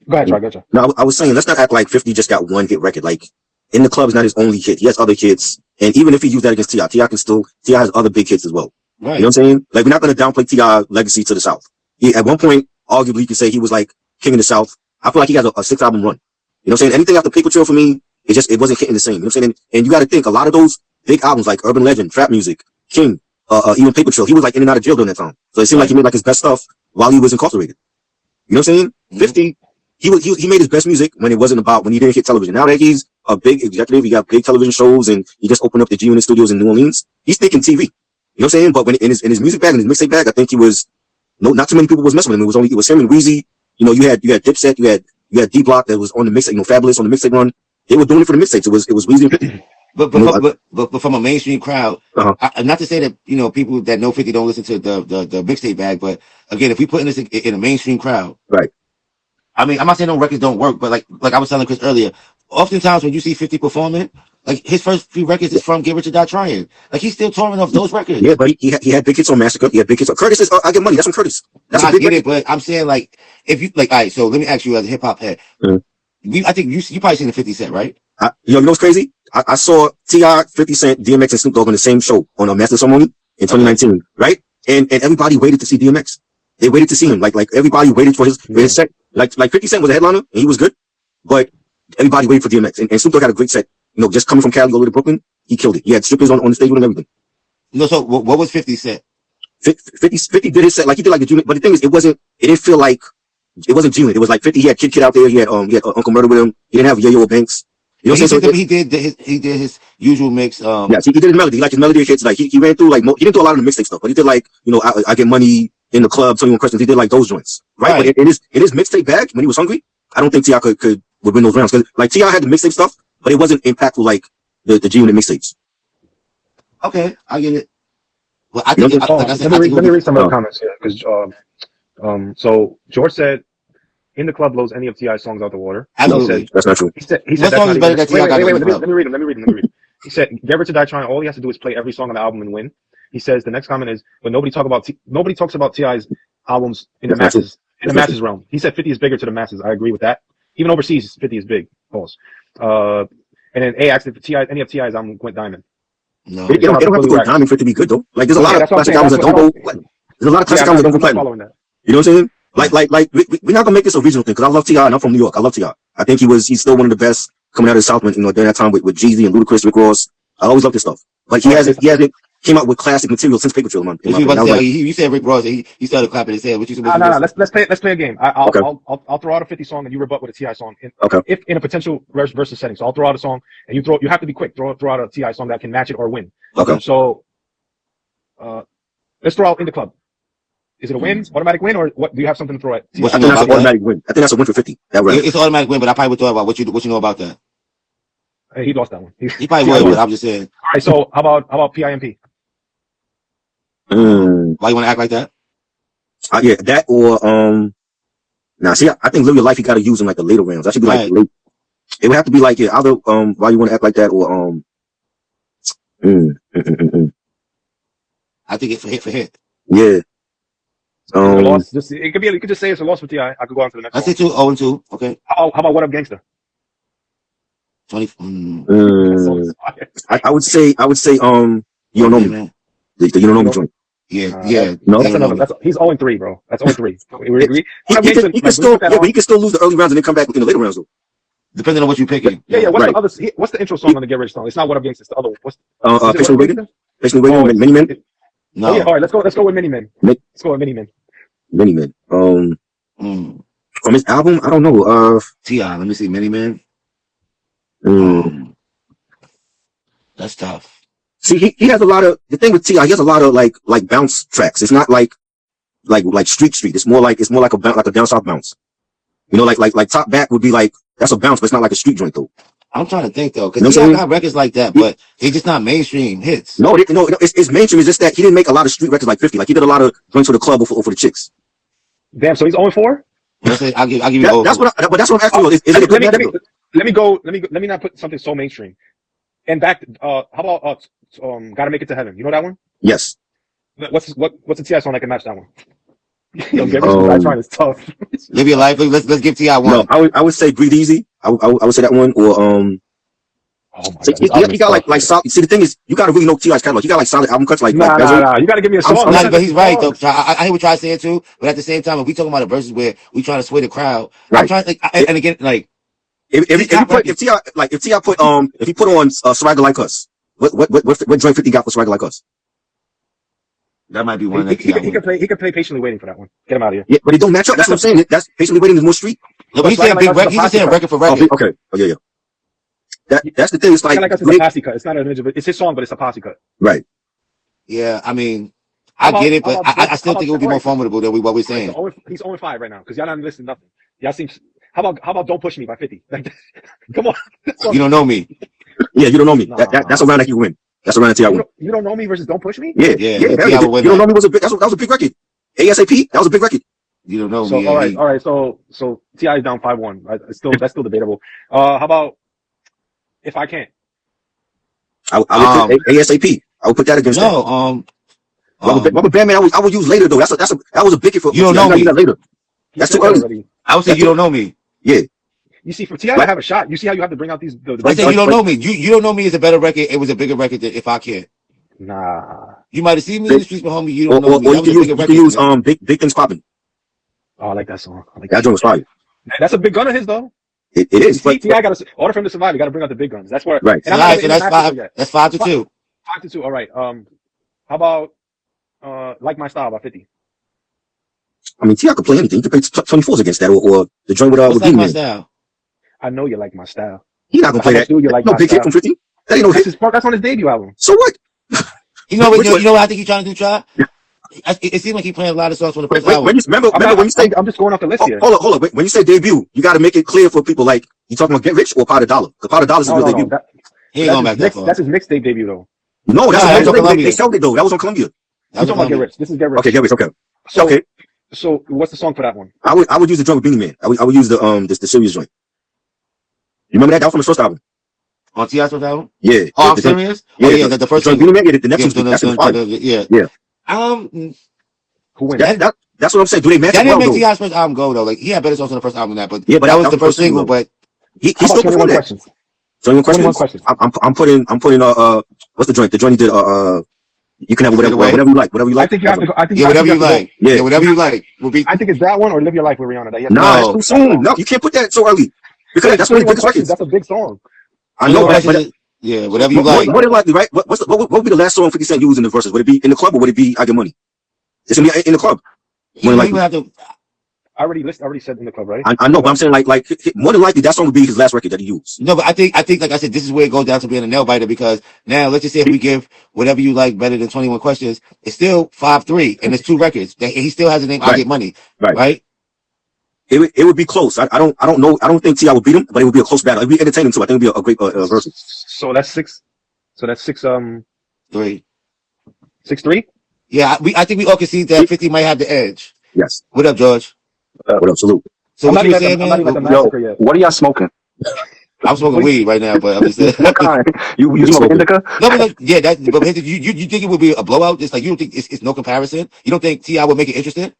[SPEAKER 4] Go ahead, Try. Gotcha.
[SPEAKER 5] no, I was saying, let's not act like 50 just got one hit record. Like, In the Club is not his only hit. He has other hits. And even if he used that against T.I., T.I. has other big hits as well.
[SPEAKER 2] Right.
[SPEAKER 5] You know what I'm saying? Like, we're not going to downplay T.I. legacy to the South. At one point, arguably, you could say he was like king of the South. I feel like he has a 6-album run. You know what I'm saying? Anything after Paper Trail for me, it wasn't hitting the same. You know what I'm saying? And you got to think, a lot of those big albums like Urban Legend, Trap Music, King, even Paper Trail, he was like in and out of jail during that time. So it seemed like he made like his best stuff while he was incarcerated. You know what I'm saying? 50, he made his best music when he didn't hit television. Now that he's a big executive, he got big television shows, and he just opened up the G Unit studios in New Orleans. He's thinking TV. You know what I'm saying? But when in his music bag, in his mixtape bag, I think not too many people was messing with him. It was him and Weezy. You had Dipset, you had D Block that was on the mixtape, Fabulous on the mixtape run. They were doing it for the mixtapes. It was Weezy and 50.
[SPEAKER 2] But from a mainstream crowd, not to say that people that know 50 don't listen to the mixtape bag, but again, if we put this in a mainstream crowd,
[SPEAKER 5] right?
[SPEAKER 2] I mean, I'm not saying no records don't work, but like I was telling Chris earlier, oftentimes when you see 50 performing, like his first few records is from Get Rich or Die Trying. Like he's still touring off those records.
[SPEAKER 5] Yeah, but he had big hits on Massacre. He had big hits on Curtis. I Get Money. That's from Curtis. That's
[SPEAKER 2] I
[SPEAKER 5] a big
[SPEAKER 2] get
[SPEAKER 5] record.
[SPEAKER 2] it, but I'm saying like if you like, all right. So let me ask you as a hip hop head, I think you probably seen the 50 set, right?
[SPEAKER 5] You know what's crazy? I saw T.I., 50 Cent, DMX, and Snoop Dogg on the same show on a Master Ceremony in 2019, right? And everybody waited to see DMX. They waited to see him. Like everybody waited for his set. Like 50 Cent was a headliner and he was good, but everybody waited for DMX. And Snoop Dogg had a great set. Just coming from Cali all the way to Brooklyn, he killed it. He had strippers on the stage with him and everything.
[SPEAKER 2] No, so what was 50 set?
[SPEAKER 5] 50 did his set, like he did like the G-Unit, but the thing is, it didn't feel like, it wasn't G-Unit. It was like 50, he had Kid out there, he had Uncle Murder with him, he didn't have Yayo or Banks. You know what I'm saying?
[SPEAKER 2] He did his usual mix.
[SPEAKER 5] Yeah, he did his melody. He liked his melody hits. Like he ran through like he didn't do a lot of the mixtape stuff, but he did like I get money in the club, 21 questions. He did like those joints, right? But in his mixtape bag when he was hungry, I don't think T.I. would win those rounds because like T.I. had the mixtape stuff, but it wasn't impactful like the G-Unit mixtapes.
[SPEAKER 2] Okay, I get it. Well, I think
[SPEAKER 4] let me read some of the comments here because so George said. In the club blows any of T.I.'s songs out the water.
[SPEAKER 2] Absolutely.
[SPEAKER 5] That's not true.
[SPEAKER 4] He said
[SPEAKER 2] what song is better than T.I. got?
[SPEAKER 4] Wait, let me read him. He said, Get Rich or Die Trying, all he has to do is play every song on the album and win. He says the next comment is, but nobody talks about T.I.'s albums in the masses realm. He said 50 is bigger to the masses. I agree with that. Even overseas, 50 is big. Pause. And then A asked if any of T.I.'s album went diamond.
[SPEAKER 5] No. It don't have to go diamond for it to be good though. Like there's a lot of classic albums that don't go. There's a lot of classic albums that don't go platinum. You know what I'm saying? Like, we're not gonna make this a regional thing because I love T.I. and I'm from New York. I love T.I. I think he's still one of the best coming out of the South, during that time with Jeezy and Ludacris, Rick Ross. I always love this stuff. But he hasn't came out with classic material since Paper Trail.
[SPEAKER 2] You said Rick Ross. He started clapping his head. What you said?
[SPEAKER 4] No. Let's play a game. I'll throw out a 50 song and you rebut with a T.I. song. If in a potential versus setting, so I'll throw out a song and you have to be quick. Throw out a T.I. song that can match it or win.
[SPEAKER 5] Okay.
[SPEAKER 4] So, let's throw out In the Club. Is it a win, automatic win, or what? Do you have something to throw at?
[SPEAKER 5] I think that's an automatic win. I think that's a win for 50.
[SPEAKER 2] It's an automatic win, but I probably would throw about what you know about that.
[SPEAKER 4] He lost that one.
[SPEAKER 2] He probably would, but I'm just saying.
[SPEAKER 4] All right, so how about PIMP?
[SPEAKER 2] Why you want to act like that?
[SPEAKER 5] Yeah, that or now see, I think Live Your Life you got to use in like the later rounds. That should be like late. It would have to be like either why you want to act like that or
[SPEAKER 2] I think it's for hit.
[SPEAKER 5] Yeah.
[SPEAKER 4] Loss. You could just say it's a loss for T.I. I could go on to the next one.
[SPEAKER 2] I say 2-0-2. Okay.
[SPEAKER 4] How about What Up Gangsta?
[SPEAKER 2] 20.
[SPEAKER 5] I would say You Don't Know Me, man. The You Don't Know Me joint.
[SPEAKER 2] Yeah.
[SPEAKER 5] No,
[SPEAKER 4] that's another. He's 0-3, bro. That's 0-3.
[SPEAKER 5] He can still lose the early rounds and then come back in the later rounds though.
[SPEAKER 2] Depending on what you're picking.
[SPEAKER 4] Yeah. What's the intro song on the Get Rich song? It's not What Up Gangsta. It's the other one.
[SPEAKER 5] Patiently Waiting, Many Men.
[SPEAKER 2] No.
[SPEAKER 4] Oh, yeah, all right, let's go with Many Men. Let's go with Many Men.
[SPEAKER 5] Many Men. From his album, I don't know.
[SPEAKER 2] T.I. Let me see. Many Men. That's tough.
[SPEAKER 5] See, he has a lot of the thing with T.I. He has a lot of like bounce tracks. It's not like street. It's more like a down south bounce. Like Top Back would be like that's a bounce, but it's not like a street joint though.
[SPEAKER 2] I'm trying to think though, because T.I. got records like that, but they just not mainstream hits.
[SPEAKER 5] No, it's mainstream. It's just that he didn't make a lot of street records like 50. Like he did a lot of joints for the club or for the chicks.
[SPEAKER 4] Damn, so he's 0-4?
[SPEAKER 2] I'll give you.
[SPEAKER 5] That's what I'm asking you. Is it a good record?
[SPEAKER 4] Let me not put something so mainstream. And back, how about Gotta Make It to Heaven? You know that one?
[SPEAKER 5] Yes.
[SPEAKER 4] What's the T.I. song that can match that one? Yo, Get Rich or Die Trying is tough.
[SPEAKER 2] Live Your Life. Let's give T.I. one.
[SPEAKER 5] No, I would say Breathe Easy. I would say that one or
[SPEAKER 4] Oh my God.
[SPEAKER 5] You got like solid. See, the thing is, you got to really know T.I.'s catalog. You got like solid album cuts.
[SPEAKER 4] Nah. You got to give me a song.
[SPEAKER 2] But he's right though. I hear what you're saying too. But at the same time, if we talking about a verses where we trying to sway the crowd,
[SPEAKER 5] right.
[SPEAKER 2] I'm trying to and again like
[SPEAKER 5] if T.I. put if he put on Swagger Like Us, what joint 50 got for Swagger Like Us?
[SPEAKER 2] That might be one.
[SPEAKER 4] He could play Patiently Waiting for that one. Get him out of here.
[SPEAKER 5] Yeah, but it don't match up. That's what I'm saying. That's Patiently Waiting is more street.
[SPEAKER 2] No, but he's saying big record. He's just saying record for record.
[SPEAKER 5] Okay. Oh yeah. That's the thing. It's like
[SPEAKER 4] it's a posse cut. It's not an individual. It's his song, but it's a posse cut.
[SPEAKER 5] Right.
[SPEAKER 2] Yeah, I mean, I get it, but I still think it would be more formidable than what we're saying.
[SPEAKER 4] He's 0-5 right now because y'all not listening to nothing. Y'all seem. How about Don't Push Me by 50? Come on.
[SPEAKER 2] You Don't Know Me.
[SPEAKER 5] Yeah, You Don't Know Me. That's a round that you win. That's a round that T.I. win.
[SPEAKER 4] You Don't Know Me versus Don't Push Me?
[SPEAKER 5] Yeah. You Don't Know Me was that was a big record. ASAP. That was a big record.
[SPEAKER 2] You Don't Know
[SPEAKER 4] Me.
[SPEAKER 2] All
[SPEAKER 4] right. So T.I. is down 5-1. That's still debatable. How about If I Can't?
[SPEAKER 5] I would put ASAP. I would put that against that. Rubber Band Man, I would use later though. That was a big hit for
[SPEAKER 2] You Don't Know Me.
[SPEAKER 5] Later. That's too early.
[SPEAKER 2] I would say You Don't Know Me.
[SPEAKER 5] Yeah.
[SPEAKER 4] You see, for T.I. to have a shot, you see how you have to bring out these.
[SPEAKER 2] I say You Don't Know Me. You Don't Know Me is a better record. It was a bigger record than If I Can't.
[SPEAKER 4] Nah.
[SPEAKER 2] You might have seen me in the streets, but homie, You Don't Know Me.
[SPEAKER 5] Or you can use Big Things Poppin'.
[SPEAKER 4] Oh, I like that song.
[SPEAKER 5] That joint was fire.
[SPEAKER 4] That's a big gun of his though.
[SPEAKER 5] It is.
[SPEAKER 4] T.I. got to order for him to survive. You got to bring out the big guns. That's where.
[SPEAKER 5] Right.
[SPEAKER 2] So that's 5-2.
[SPEAKER 4] 5-2. All right. How about Like My Style by 50.
[SPEAKER 5] I mean, T.I. could play anything. He could play 24s against that, or the joint with
[SPEAKER 2] What's like
[SPEAKER 5] Beanie
[SPEAKER 2] my
[SPEAKER 5] Man.
[SPEAKER 2] style?
[SPEAKER 4] I know you like my style.
[SPEAKER 5] He not gonna
[SPEAKER 4] How
[SPEAKER 5] play
[SPEAKER 4] much
[SPEAKER 5] that.
[SPEAKER 4] do you like
[SPEAKER 5] No
[SPEAKER 4] my
[SPEAKER 5] big hit
[SPEAKER 4] style?
[SPEAKER 5] from 50. That ain't no
[SPEAKER 4] That's
[SPEAKER 5] hit.
[SPEAKER 4] that's on his debut album.
[SPEAKER 5] So what?
[SPEAKER 2] You know
[SPEAKER 5] Which
[SPEAKER 2] what?
[SPEAKER 5] one?
[SPEAKER 2] You know what I think he's trying to do, Try? It seems like he's playing a lot of songs from the first
[SPEAKER 5] When
[SPEAKER 2] album.
[SPEAKER 5] you remember when you say
[SPEAKER 4] I'm just going off the list here.
[SPEAKER 5] hold up. When you say debut, you got to make it clear for people. Like you talking about Get Rich or Pot of Dollar? Because Pot of Dollar is his real debut.
[SPEAKER 2] He ain't going back that far.
[SPEAKER 4] That's his mixtape debut though.
[SPEAKER 5] No, that's
[SPEAKER 2] Nah,
[SPEAKER 5] a
[SPEAKER 2] that was on
[SPEAKER 5] label. They
[SPEAKER 2] Columbia.
[SPEAKER 5] sold it though. That was on Columbia.
[SPEAKER 2] That was
[SPEAKER 4] You're talking about Get Rich. This is Get Rich.
[SPEAKER 5] Okay, Get Rich. Okay.
[SPEAKER 4] So,
[SPEAKER 5] Okay.
[SPEAKER 4] So what's the song for that one?
[SPEAKER 5] I would use the joint with Beanie Man. I would use the serious joint. You remember that? That was from his first album.
[SPEAKER 2] On T.I.'s first album?
[SPEAKER 5] Yeah.
[SPEAKER 2] Oh, I'm serious?
[SPEAKER 5] Yeah,
[SPEAKER 2] Oh, yeah, the first
[SPEAKER 5] joint
[SPEAKER 2] single.
[SPEAKER 5] Beanie Man. Yeah, the next one's that's in fire.
[SPEAKER 2] Yeah.
[SPEAKER 5] Yeah.
[SPEAKER 4] Who wins?
[SPEAKER 5] That's what I'm saying. Do they match
[SPEAKER 2] That
[SPEAKER 5] well
[SPEAKER 2] didn't make
[SPEAKER 5] though?
[SPEAKER 2] T.I.'s first album go, though. Like, he had better songs on the first album than that, but,
[SPEAKER 5] Yeah, but
[SPEAKER 2] that was the first single, but
[SPEAKER 5] he
[SPEAKER 4] How
[SPEAKER 5] still
[SPEAKER 4] about 21
[SPEAKER 5] performed that.
[SPEAKER 4] questions?
[SPEAKER 5] 21 questions. I'm putting what's the joint? The joint he did you can have whatever you like. Whatever you like.
[SPEAKER 4] I think you have to go. I think
[SPEAKER 2] yeah, whatever you
[SPEAKER 4] have to go.
[SPEAKER 2] like. Yeah, whatever you like. Will be.
[SPEAKER 4] I think it's that one or Live Your Life with Rihanna. That you have to
[SPEAKER 5] Nah,
[SPEAKER 2] No.
[SPEAKER 5] it's too soon. No, you can't put that so early because that's one of the biggest records.
[SPEAKER 4] That's a big song.
[SPEAKER 5] I know, but
[SPEAKER 2] yeah, whatever you like.
[SPEAKER 5] More than likely, right? What would be the last song 50 Cent used in the verses? Would it be in the club or would it be I Get Money? It's gonna be in the club. More than likely.
[SPEAKER 2] Have to,
[SPEAKER 4] I already said in the club, right?
[SPEAKER 5] I know, but I'm saying like more than likely that song would be his last record that he used.
[SPEAKER 2] no, but I think like I said, this is where it goes down to being a nail biter because now let's just say if we give whatever you like better than 21 questions, it's still 5-3 and it's 2 records. He still has the name I Get Money, right?
[SPEAKER 5] It would be close. I don't know. I don't think T.I. would beat him, but it would be a close battle. It'd be entertaining too. I think it'd be a great versus.
[SPEAKER 4] So that's 6. So that's
[SPEAKER 2] 3.
[SPEAKER 4] 6-3.
[SPEAKER 2] Yeah, I think we all can see that 50 might have the edge.
[SPEAKER 5] Yes.
[SPEAKER 2] What up, George?
[SPEAKER 5] What up? Salute.
[SPEAKER 2] So
[SPEAKER 4] I'm
[SPEAKER 2] what
[SPEAKER 4] not
[SPEAKER 2] you
[SPEAKER 4] even
[SPEAKER 2] saying,
[SPEAKER 4] at the
[SPEAKER 2] man?
[SPEAKER 4] massacre yet.
[SPEAKER 6] What are y'all smoking?
[SPEAKER 2] I'm smoking weed right now, but I'm just saying.
[SPEAKER 6] What kind? You smoking indica?
[SPEAKER 2] No, yeah, but you think it would be a blowout? It's like you don't think it's no comparison. You don't think T.I. would make it interesting?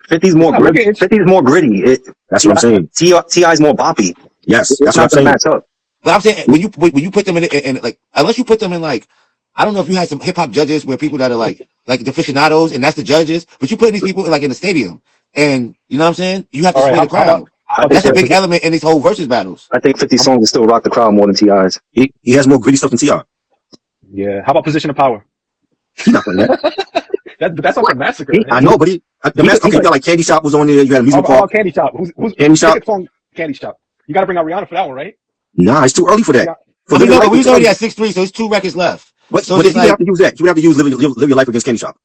[SPEAKER 6] 50's more gritty. 50's more gritty.
[SPEAKER 5] That's what I'm saying.
[SPEAKER 6] T.I.'s more boppy.
[SPEAKER 5] Yes, that's what I'm saying.
[SPEAKER 6] Match up.
[SPEAKER 2] But I'm saying when you put them in like unless you put them in like I don't know if you had some hip hop judges where people that are like the aficionados and that's the judges, but you put these people like in the stadium and you know what I'm saying? You have to sway the crowd. That's a big element in these whole versus battles.
[SPEAKER 6] I think 50 songs will still rock the crowd more than T.I.'s.
[SPEAKER 5] He has more gritty stuff than T.I.
[SPEAKER 4] Yeah. How about Position of Power?
[SPEAKER 5] He's not playing that.
[SPEAKER 4] That's on the massacre.
[SPEAKER 5] I know, but you got like Candy Shop was on there. You had a music
[SPEAKER 4] park. Candy Shop. Who's
[SPEAKER 5] Candy Shop?
[SPEAKER 4] Song Candy Shop. You got to bring out Rihanna for that one, right?
[SPEAKER 5] Nah, it's too early for that.
[SPEAKER 2] I mean, no, but we was already at 6-3, so it's 2 records left.
[SPEAKER 5] But
[SPEAKER 2] so
[SPEAKER 5] if you have to use that, you would have to use Live Your Life against Candy Shop.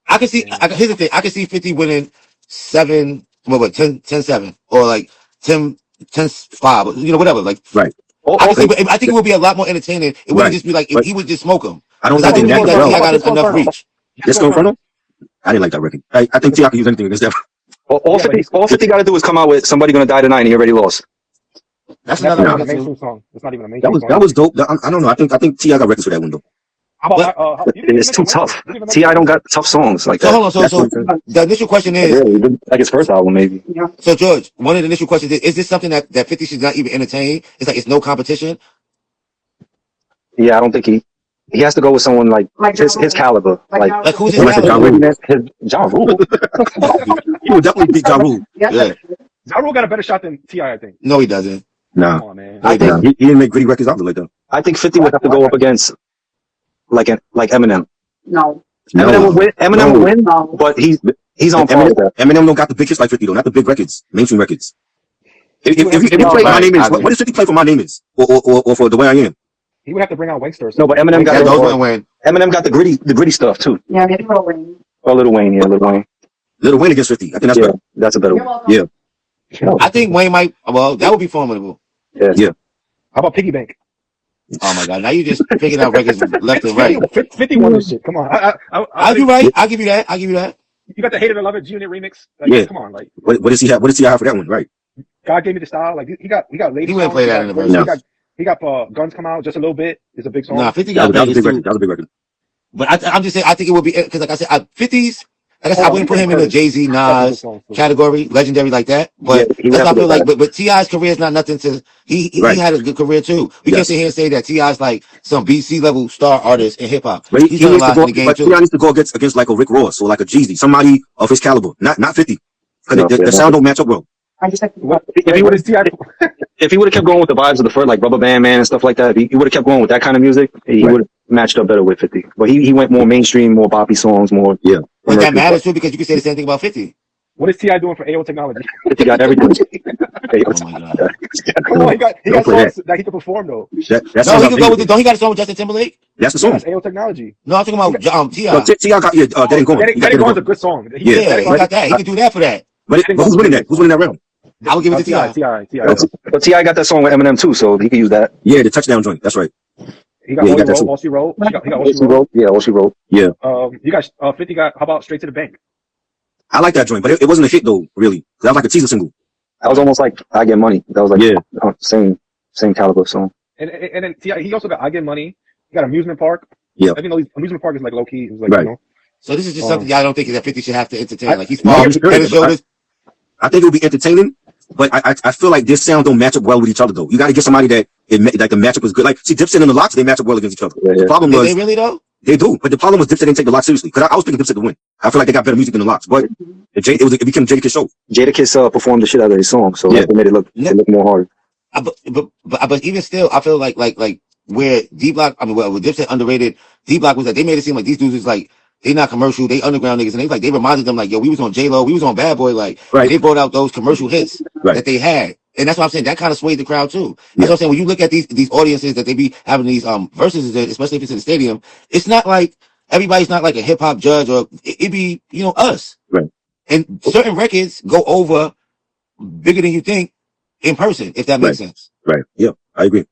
[SPEAKER 2] I can see. Here's the thing. I can see 50 winning 10-7 or like 10-5. You know, whatever. Like
[SPEAKER 5] right.
[SPEAKER 2] I think it would be a lot more entertaining. It wouldn't just be like he would just smoke them.
[SPEAKER 5] I don't think
[SPEAKER 2] I got enough reach.
[SPEAKER 5] Disco Inferno? I didn't like that record. I think T.I. can use anything against that.
[SPEAKER 6] All 50 got to do is come out with Somebody Gonna Die Tonight and he already lost.
[SPEAKER 4] That's not even a mainstream song. It's not even a mainstream song.
[SPEAKER 5] That was dope. I don't know. I think T.I. got records for that one though.
[SPEAKER 6] It's too tough. T.I. don't got tough songs like that.
[SPEAKER 2] So hold on. So the initial question is
[SPEAKER 6] like his first album, maybe.
[SPEAKER 2] Yeah. So George, one of the initial questions is this something that 50 should not even entertain? It's like it's no competition.
[SPEAKER 6] Yeah, I don't think he has to go with someone like his caliber.
[SPEAKER 2] Like who's his
[SPEAKER 6] caliber? Ja Rule.
[SPEAKER 5] He would definitely beat Ja Rule.
[SPEAKER 2] Yeah.
[SPEAKER 4] Ja Rule got a better shot than T.I. I think.
[SPEAKER 2] No, he doesn't.
[SPEAKER 5] Nah.
[SPEAKER 4] Come on, man.
[SPEAKER 5] He didn't make gritty records either like that.
[SPEAKER 6] I think 50 would have to go up against like Eminem.
[SPEAKER 7] No.
[SPEAKER 6] Eminem will win, but he's on par with that.
[SPEAKER 5] Eminem don't got the big hits like 50 though, not the big records, mainstream records. If you play My Name Is, what does 50 play for My Name Is? Or for The Way I Am?
[SPEAKER 4] He would have to bring out Wankster.
[SPEAKER 6] No, but Eminem got Eminem got the gritty stuff too.
[SPEAKER 7] Yeah, maybe Lil Wayne.
[SPEAKER 6] Or Lil Wayne, yeah, Lil Wayne.
[SPEAKER 5] Lil Wayne against 50. I think that's better.
[SPEAKER 6] That's a better one.
[SPEAKER 5] Yeah.
[SPEAKER 2] I think Wayne might. Well, that would be formidable.
[SPEAKER 6] Yeah.
[SPEAKER 4] How about Piggy Bank?
[SPEAKER 2] Oh my God! Now you just picking out records left and right.
[SPEAKER 4] 50 won this shit. Come on.
[SPEAKER 2] I'll be right. I'll give you that.
[SPEAKER 4] You got the Hate It or Love It G-Unit remix.
[SPEAKER 5] Yeah.
[SPEAKER 4] Come on, like.
[SPEAKER 5] What does he have? What does he have for that one? Right.
[SPEAKER 4] God Gave Me the Style. Like he got ladies.
[SPEAKER 2] He wouldn't play that in the verse.
[SPEAKER 4] He got Guns Come Out just a little bit. It's a big song.
[SPEAKER 2] Nah, 50 got
[SPEAKER 5] that was a big record. That was a big record.
[SPEAKER 2] But I'm just saying, I think it would be because, like I said, 50s. I guess I wouldn't put him in the Jay-Z, Nas category, legendary like that. But that's why I feel like, but T.I.'s career is not nothing to. He had a good career too. We can't sit here and say that T.I.'s like some BC level star artist in hip hop.
[SPEAKER 5] But
[SPEAKER 2] he's done a lot in the game too.
[SPEAKER 5] T.I. needs to go against like a Rick Ross or like a Jeezy, somebody of his caliber, not 50. Because the sound don't match up well.
[SPEAKER 7] I just like
[SPEAKER 4] if he would have T.I.
[SPEAKER 6] if he would have kept going with the vibes of the first, like Rubber Band Man and stuff like that, if he would have kept going with that kind of music, he would have matched up better with 50. But he went more mainstream, more boppy songs, more.
[SPEAKER 5] Yeah.
[SPEAKER 2] But that matters too because you can say the same thing about 50.
[SPEAKER 4] What is T.I. doing for AO Technology?
[SPEAKER 6] 50 got everything.
[SPEAKER 2] Oh my god.
[SPEAKER 4] Come on, he got
[SPEAKER 5] Don't play
[SPEAKER 4] songs that he can perform though.
[SPEAKER 5] That's
[SPEAKER 2] No,
[SPEAKER 5] all
[SPEAKER 2] he
[SPEAKER 5] I'm
[SPEAKER 2] can go with
[SPEAKER 5] thinking.
[SPEAKER 2] it. Don't he got a song with Justin Timberlake?
[SPEAKER 5] That's the song.
[SPEAKER 4] Yes, AO Technology.
[SPEAKER 2] No, I'm talking about T.I.
[SPEAKER 5] No, T.I. got Dead and Gone.
[SPEAKER 4] Get
[SPEAKER 5] He got
[SPEAKER 4] it
[SPEAKER 5] Dead and
[SPEAKER 4] Gone's a
[SPEAKER 5] Gone.
[SPEAKER 4] good song.
[SPEAKER 5] Yeah,
[SPEAKER 2] Yeah, he got that. He can do that for that.
[SPEAKER 5] But who's winning that? Who's winning that round?
[SPEAKER 2] I would give it to T.I.
[SPEAKER 4] T.I.
[SPEAKER 6] But T.I. got that song with Eminem too, so he could use that.
[SPEAKER 5] Yeah, the touchdown joint. That's right.
[SPEAKER 4] He got
[SPEAKER 5] Yeah, he got
[SPEAKER 4] All
[SPEAKER 5] that
[SPEAKER 4] She
[SPEAKER 5] too.
[SPEAKER 4] Wrote. All She Wrote. He got All
[SPEAKER 6] All
[SPEAKER 4] She
[SPEAKER 6] She
[SPEAKER 4] Wrote.
[SPEAKER 6] Wrote. Yeah, All She Wrote.
[SPEAKER 4] You got 50 got how about Straight to the Bank?
[SPEAKER 5] I like that joint, but it wasn't a hit though, really. That was like a teaser single.
[SPEAKER 6] That was almost like I Get Money. That was like
[SPEAKER 5] Yeah.
[SPEAKER 6] same caliber song.
[SPEAKER 4] And then T.I. he also got I Get Money. He got Amusement Park.
[SPEAKER 5] Yeah.
[SPEAKER 4] Even though Amusement Park is like low key, it was like
[SPEAKER 5] Right.
[SPEAKER 4] you know.
[SPEAKER 2] So this is just something y'all don't think that 50 should have to entertain. Like he's
[SPEAKER 5] No,
[SPEAKER 2] small,
[SPEAKER 5] it's good.
[SPEAKER 2] head and shoulders.
[SPEAKER 5] I think it would be entertaining, but I feel like their sound don't match up well with each other though. You got to get somebody that like the matchup is good. Like see, Dipset and the Lox, they match up well against each other.
[SPEAKER 6] Yeah,
[SPEAKER 5] The problem
[SPEAKER 2] Did
[SPEAKER 5] was
[SPEAKER 2] they really though?
[SPEAKER 5] they do, but the problem was Dipset didn't take the Lox seriously. Because I was picking Dipset to win. I feel like they got better music than the Lox, but it became Jadakiss show.
[SPEAKER 6] Jadakiss performed the shit out of his song, so
[SPEAKER 5] Yeah.
[SPEAKER 6] that made it look more hard.
[SPEAKER 2] But even still, I feel like where D Block, I mean, well, with Dipset underrated, D Block was like they made it seem like these dudes is like they not commercial, they underground niggas, and they reminded them like, yo, we was on J-Lo, we was on Bad Boy, like
[SPEAKER 5] Right.
[SPEAKER 2] they brought out those commercial hits
[SPEAKER 5] Right.
[SPEAKER 2] that they had, and that's what I'm saying. That kind of swayed the crowd too. That's what I'm saying. When you look at these audiences that they be having these verses, especially if it's in the stadium, it's not like everybody's not like a hip hop judge or it be us.
[SPEAKER 5] Right.
[SPEAKER 2] And certain records go over bigger than you think in person, if that makes sense.
[SPEAKER 5] Right. Yeah, I agree.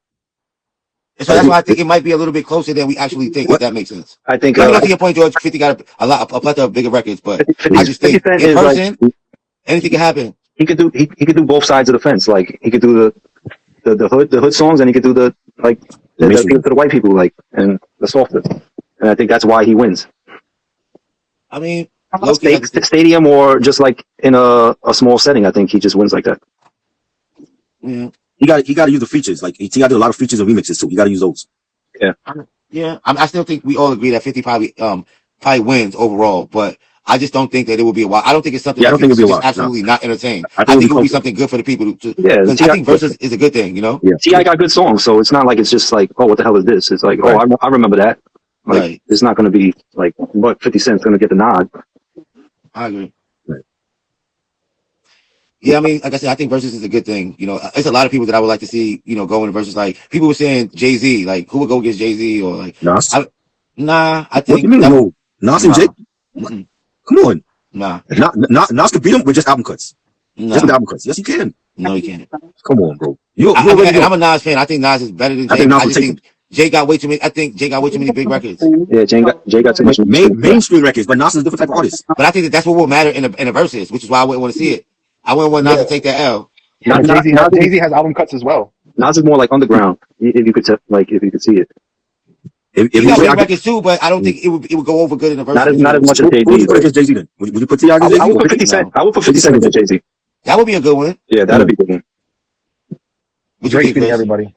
[SPEAKER 2] So that's why I think it might be a little bit closer than we actually think, if that makes sense.
[SPEAKER 6] I think
[SPEAKER 2] I know to your point, George, 50 got a plethora of bigger records, but
[SPEAKER 6] 50
[SPEAKER 2] I just think
[SPEAKER 6] 50 Cent
[SPEAKER 2] in
[SPEAKER 6] is
[SPEAKER 2] person,
[SPEAKER 6] like,
[SPEAKER 2] anything can happen.
[SPEAKER 6] he could do both sides of the fence. Like he could do the hood songs, and he could do the to the white people, like, and the softer. And I think that's why he wins.
[SPEAKER 2] I mean,
[SPEAKER 6] Stadium or just like in a small setting, I think he just wins like that.
[SPEAKER 2] yeah.
[SPEAKER 5] He got to use the features. Like he got a lot of features and remixes too. You got to use those.
[SPEAKER 2] Yeah, I still think we all agree that 50 probably wins overall, but I just don't think that it will be a while. I don't think it's something
[SPEAKER 5] Yeah, I don't think it'll be a
[SPEAKER 2] just
[SPEAKER 5] while.
[SPEAKER 2] absolutely not entertained.
[SPEAKER 5] I
[SPEAKER 2] I
[SPEAKER 5] think
[SPEAKER 2] think it will be
[SPEAKER 5] close.
[SPEAKER 2] something good for the people to
[SPEAKER 6] Yeah,
[SPEAKER 2] because I think versus is a good thing,
[SPEAKER 5] Yeah.
[SPEAKER 6] T.I. got good songs, so it's not like it's just like, oh, what the hell is this? It's like,
[SPEAKER 5] Right.
[SPEAKER 6] oh, I remember that. Like,
[SPEAKER 2] Right.
[SPEAKER 6] it's not going to be like, but 50 Cent's going to get the nod.
[SPEAKER 2] I agree.
[SPEAKER 5] Right.
[SPEAKER 2] Yeah, I mean, like I said, I think versus is a good thing. It's a lot of people that I would like to see, go into versus. Like people were saying Jay-Z, like who would go against Jay-Z or like
[SPEAKER 5] Nas.
[SPEAKER 2] I
[SPEAKER 5] What do
[SPEAKER 2] think
[SPEAKER 5] you mean?
[SPEAKER 2] that-
[SPEAKER 5] No, Nas and
[SPEAKER 2] Nah.
[SPEAKER 5] Jake.
[SPEAKER 2] Mm-mm.
[SPEAKER 5] Come on.
[SPEAKER 2] Nah,
[SPEAKER 5] Nas could beat him with just album cuts. Just with
[SPEAKER 2] nah,
[SPEAKER 5] album cuts. Yes, he can.
[SPEAKER 2] no, you can't.
[SPEAKER 5] Come on, bro. You
[SPEAKER 2] And
[SPEAKER 5] already know.
[SPEAKER 2] I'm a Nas fan. I think Nas is better than
[SPEAKER 5] I
[SPEAKER 2] Jay.
[SPEAKER 5] think Nas
[SPEAKER 2] I
[SPEAKER 5] will
[SPEAKER 2] just
[SPEAKER 5] take
[SPEAKER 2] think Jay got way too many. I think Jay got way too many big records.
[SPEAKER 6] Yeah, Jay got too much.
[SPEAKER 5] Mainstream records, but Nas is a different type of artist.
[SPEAKER 2] But I think that's what will matter in a versus, which is why I wouldn't want to see it. I wouldn't want Nas to take that L.
[SPEAKER 6] Nas
[SPEAKER 4] Jay-Z has album cuts as well.
[SPEAKER 6] is more like underground, if you could see it.
[SPEAKER 5] If
[SPEAKER 2] He
[SPEAKER 5] you
[SPEAKER 2] got
[SPEAKER 5] say
[SPEAKER 2] big
[SPEAKER 5] I
[SPEAKER 2] records too, but I don't think it would go over good in a versus.
[SPEAKER 6] Not as much as
[SPEAKER 5] who would you
[SPEAKER 6] Jay-Z.
[SPEAKER 5] put against Jay-Z then? Would you put T.I. against
[SPEAKER 6] I
[SPEAKER 5] Jay-Z?
[SPEAKER 6] would put 50 Cent. I would put 50 Cent against Jay-Z.
[SPEAKER 2] That would be a good one.
[SPEAKER 6] Yeah, that'd be good one.
[SPEAKER 2] What you
[SPEAKER 4] Drake's
[SPEAKER 2] think,
[SPEAKER 4] beating
[SPEAKER 2] Chris?
[SPEAKER 4] everybody.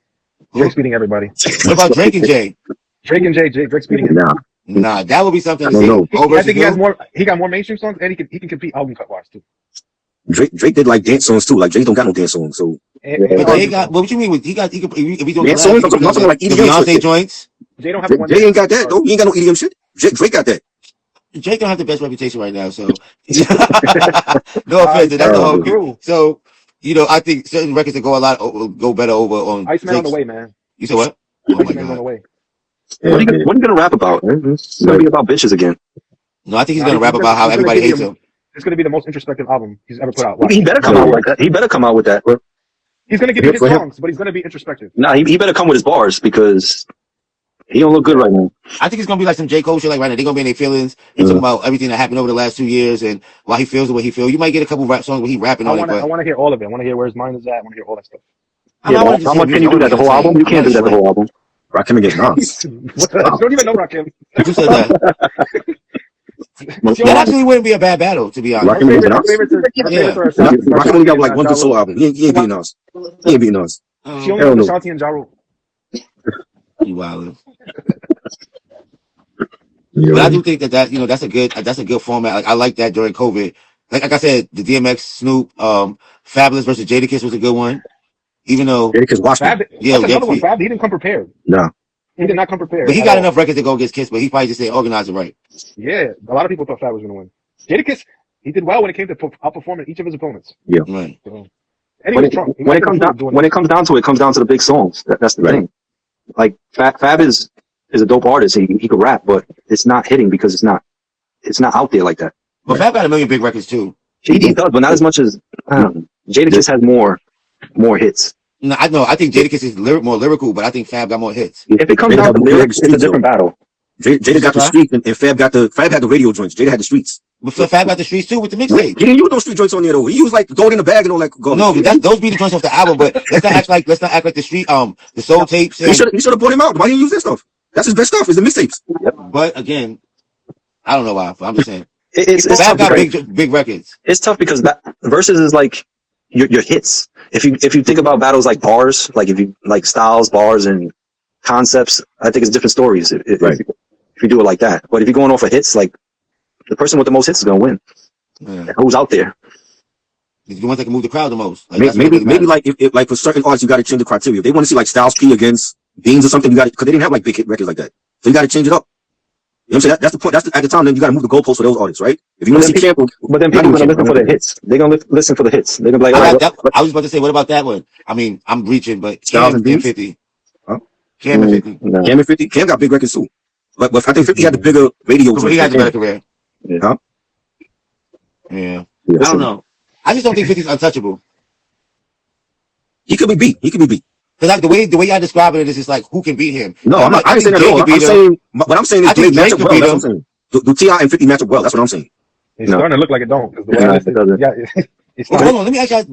[SPEAKER 2] Who?
[SPEAKER 4] Drake's beating everybody.
[SPEAKER 2] What about Drake and Jay?
[SPEAKER 4] Drake and Drake's beating him.
[SPEAKER 5] Nah.
[SPEAKER 2] Nah, that would be something to
[SPEAKER 5] I
[SPEAKER 2] see.
[SPEAKER 5] don't know.
[SPEAKER 4] I think he has more. He got more mainstream songs, and he can compete album cut wise too.
[SPEAKER 5] Drake did like dance songs too. Like Jay don't got no dance songs, so
[SPEAKER 2] But Jay got. What you mean? If he's doing
[SPEAKER 5] dance songs. I'm talking like
[SPEAKER 2] the
[SPEAKER 5] EDM
[SPEAKER 2] Beyonce
[SPEAKER 5] shit.
[SPEAKER 2] joints.
[SPEAKER 4] Jay don't have one.
[SPEAKER 5] Jay ain't got that though. He ain't got no EDM shit. Drake got that.
[SPEAKER 2] Drake don't have the best reputation right now, so no offense. That's the whole
[SPEAKER 4] crew.
[SPEAKER 2] So I think certain records that go better over on.
[SPEAKER 4] Iceman on the
[SPEAKER 2] Drake's-
[SPEAKER 4] way, man.
[SPEAKER 2] You said what? Oh my
[SPEAKER 4] Iceman on the
[SPEAKER 2] god!
[SPEAKER 4] way.
[SPEAKER 6] What are you gonna rap about? It's gonna be about bitches again.
[SPEAKER 2] No, I think he's gonna rap about how everybody hates him.
[SPEAKER 4] It's gonna be the most introspective album he's ever put out.
[SPEAKER 6] He better come out like that. He better come out with that.
[SPEAKER 4] He's gonna give you his
[SPEAKER 5] For him.
[SPEAKER 4] songs, but he's gonna be introspective.
[SPEAKER 6] Nah, he better come with his bars because he don't look good right now.
[SPEAKER 2] I think it's gonna be like some J. Cole shit. Like right now, they're gonna be in their feelings. He's talking about everything that happened over the last 2 years and why he feels the way he feels. You might get a couple rap songs where he rapping
[SPEAKER 4] I
[SPEAKER 2] on it,
[SPEAKER 4] want
[SPEAKER 2] but
[SPEAKER 4] to hear all of it. I want to hear where his mind is at. I want to hear all that stuff.
[SPEAKER 2] I'm not
[SPEAKER 6] Yeah,
[SPEAKER 2] wanting to
[SPEAKER 6] how
[SPEAKER 2] see
[SPEAKER 6] much
[SPEAKER 2] music.
[SPEAKER 6] can you do that? The whole album? You can't do that the whole album.
[SPEAKER 5] Rakim against Nas.
[SPEAKER 4] What the, you don't even know Rakim.
[SPEAKER 2] Who said that? That actually wouldn't be a bad battle, to be honest.
[SPEAKER 5] Rakim against
[SPEAKER 4] My
[SPEAKER 5] Nas.
[SPEAKER 4] favorites are
[SPEAKER 5] Rakim only got like one good solo album. He ain't beating Nas. He ain't beating Nas.
[SPEAKER 4] She
[SPEAKER 2] Um,
[SPEAKER 4] only
[SPEAKER 5] Hell
[SPEAKER 4] knows
[SPEAKER 5] no.
[SPEAKER 4] Ashanti and Ja Rule.
[SPEAKER 2] you wildin'. But I do think that that's a good format. Like I like that during COVID. Like I said, the DMX Snoop, Fabulous versus Jadakiss was a good one. even though
[SPEAKER 5] Jadakiss watched
[SPEAKER 4] Fab,
[SPEAKER 5] him.
[SPEAKER 2] yeah,
[SPEAKER 4] that's another one.
[SPEAKER 2] he,
[SPEAKER 4] Fab, he didn't come prepared.
[SPEAKER 5] No.
[SPEAKER 4] He did not come prepared.
[SPEAKER 2] but he
[SPEAKER 4] at
[SPEAKER 2] got
[SPEAKER 4] all.
[SPEAKER 2] enough records to go against Kiss, but he probably just didn't organize it right.
[SPEAKER 4] Yeah, a lot of people thought Fab was going to win. Jadakiss, he did well when it came to outperforming each of his opponents.
[SPEAKER 2] Right.
[SPEAKER 4] So, and he was drunk. He
[SPEAKER 6] When it
[SPEAKER 4] was
[SPEAKER 6] comes down,
[SPEAKER 4] doing
[SPEAKER 6] when it comes down to it, comes down to the big songs. That's the
[SPEAKER 5] Right.
[SPEAKER 6] thing. Like Fab is a dope artist. He could rap, but it's not hitting because it's not out there like that.
[SPEAKER 2] But Fab got a million big records too.
[SPEAKER 6] He does, but not as much as I don't know. Jadakiss has more hits.
[SPEAKER 2] No, I know. I think Jadakiss is more lyrical, but I think Fab got more hits.
[SPEAKER 6] If it comes down to lyrics, it's a different battle.
[SPEAKER 5] Jada got the streets, and Fab had the radio joints. Jada had the streets.
[SPEAKER 2] But Fab got the streets too with the
[SPEAKER 5] He
[SPEAKER 2] mixtape.
[SPEAKER 5] didn't use those street joints on there though. He used like Gold in the Bag and all that.
[SPEAKER 2] No, but those be the joints off the album. But let's not act like the street the soul tapes.
[SPEAKER 5] He should have brought him out. Why didn't he use that stuff? That's his best stuff. Is the mixtapes.
[SPEAKER 2] But again, I don't know why. I'm just saying.
[SPEAKER 6] It's
[SPEAKER 2] Fab
[SPEAKER 6] tough
[SPEAKER 2] got
[SPEAKER 6] because,
[SPEAKER 2] big records.
[SPEAKER 6] it's tough because that versus is like your hits. If you think about battles like bars, like if you like styles, bars, and concepts, I think it's different stories. If you do it like that, but if you're going off of hits, like the person with the most hits is gonna win.
[SPEAKER 2] Yeah.
[SPEAKER 6] Who's out there?
[SPEAKER 2] The ones that can move the crowd the most. Like,
[SPEAKER 5] Maybe like if like for certain artists you got to change the criteria. If they want to see like Styles P against Beans or something, you got because they didn't have like big hit records like that, so you got to change it up. You know what I'm saying? That's the point. That's at the time. Then you got to move the goalposts for those artists, right? If you want to see Camp,
[SPEAKER 6] But then people are gonna listen for the hits. They're gonna listen for the hits. They're gonna be like,
[SPEAKER 2] I,
[SPEAKER 6] all
[SPEAKER 2] like
[SPEAKER 6] right,
[SPEAKER 2] that, I was about to say, what about that one? I mean, I'm reaching, but
[SPEAKER 5] Styles
[SPEAKER 2] Cam
[SPEAKER 5] and
[SPEAKER 2] and
[SPEAKER 5] Beans?
[SPEAKER 2] 50.
[SPEAKER 5] Huh?
[SPEAKER 2] Cam and 50.
[SPEAKER 6] no.
[SPEAKER 5] Cam and 50, Cam got big records too, but I think 50 had the bigger radio.
[SPEAKER 2] So he has a better career.
[SPEAKER 5] Huh?
[SPEAKER 2] Yeah. I don't know. I just don't think 50's untouchable.
[SPEAKER 5] He could be beat.
[SPEAKER 2] Because like the way y'all describe it is just like who can beat him.
[SPEAKER 5] No, I'm not. I ain't saying that at all. I'm saying what I'm saying is
[SPEAKER 2] I think
[SPEAKER 5] they match
[SPEAKER 2] Drake
[SPEAKER 5] up
[SPEAKER 2] could
[SPEAKER 5] well.
[SPEAKER 2] beat
[SPEAKER 5] That's what I'm saying. Do T.I. and 50 match up well? That's what I'm saying.
[SPEAKER 4] It's
[SPEAKER 6] No.
[SPEAKER 4] starting to look like it don't. Because the way
[SPEAKER 6] No,
[SPEAKER 4] I
[SPEAKER 6] it doesn't.
[SPEAKER 4] yeah, it's
[SPEAKER 2] Well,
[SPEAKER 4] not.
[SPEAKER 2] hold on, let me ask y'all,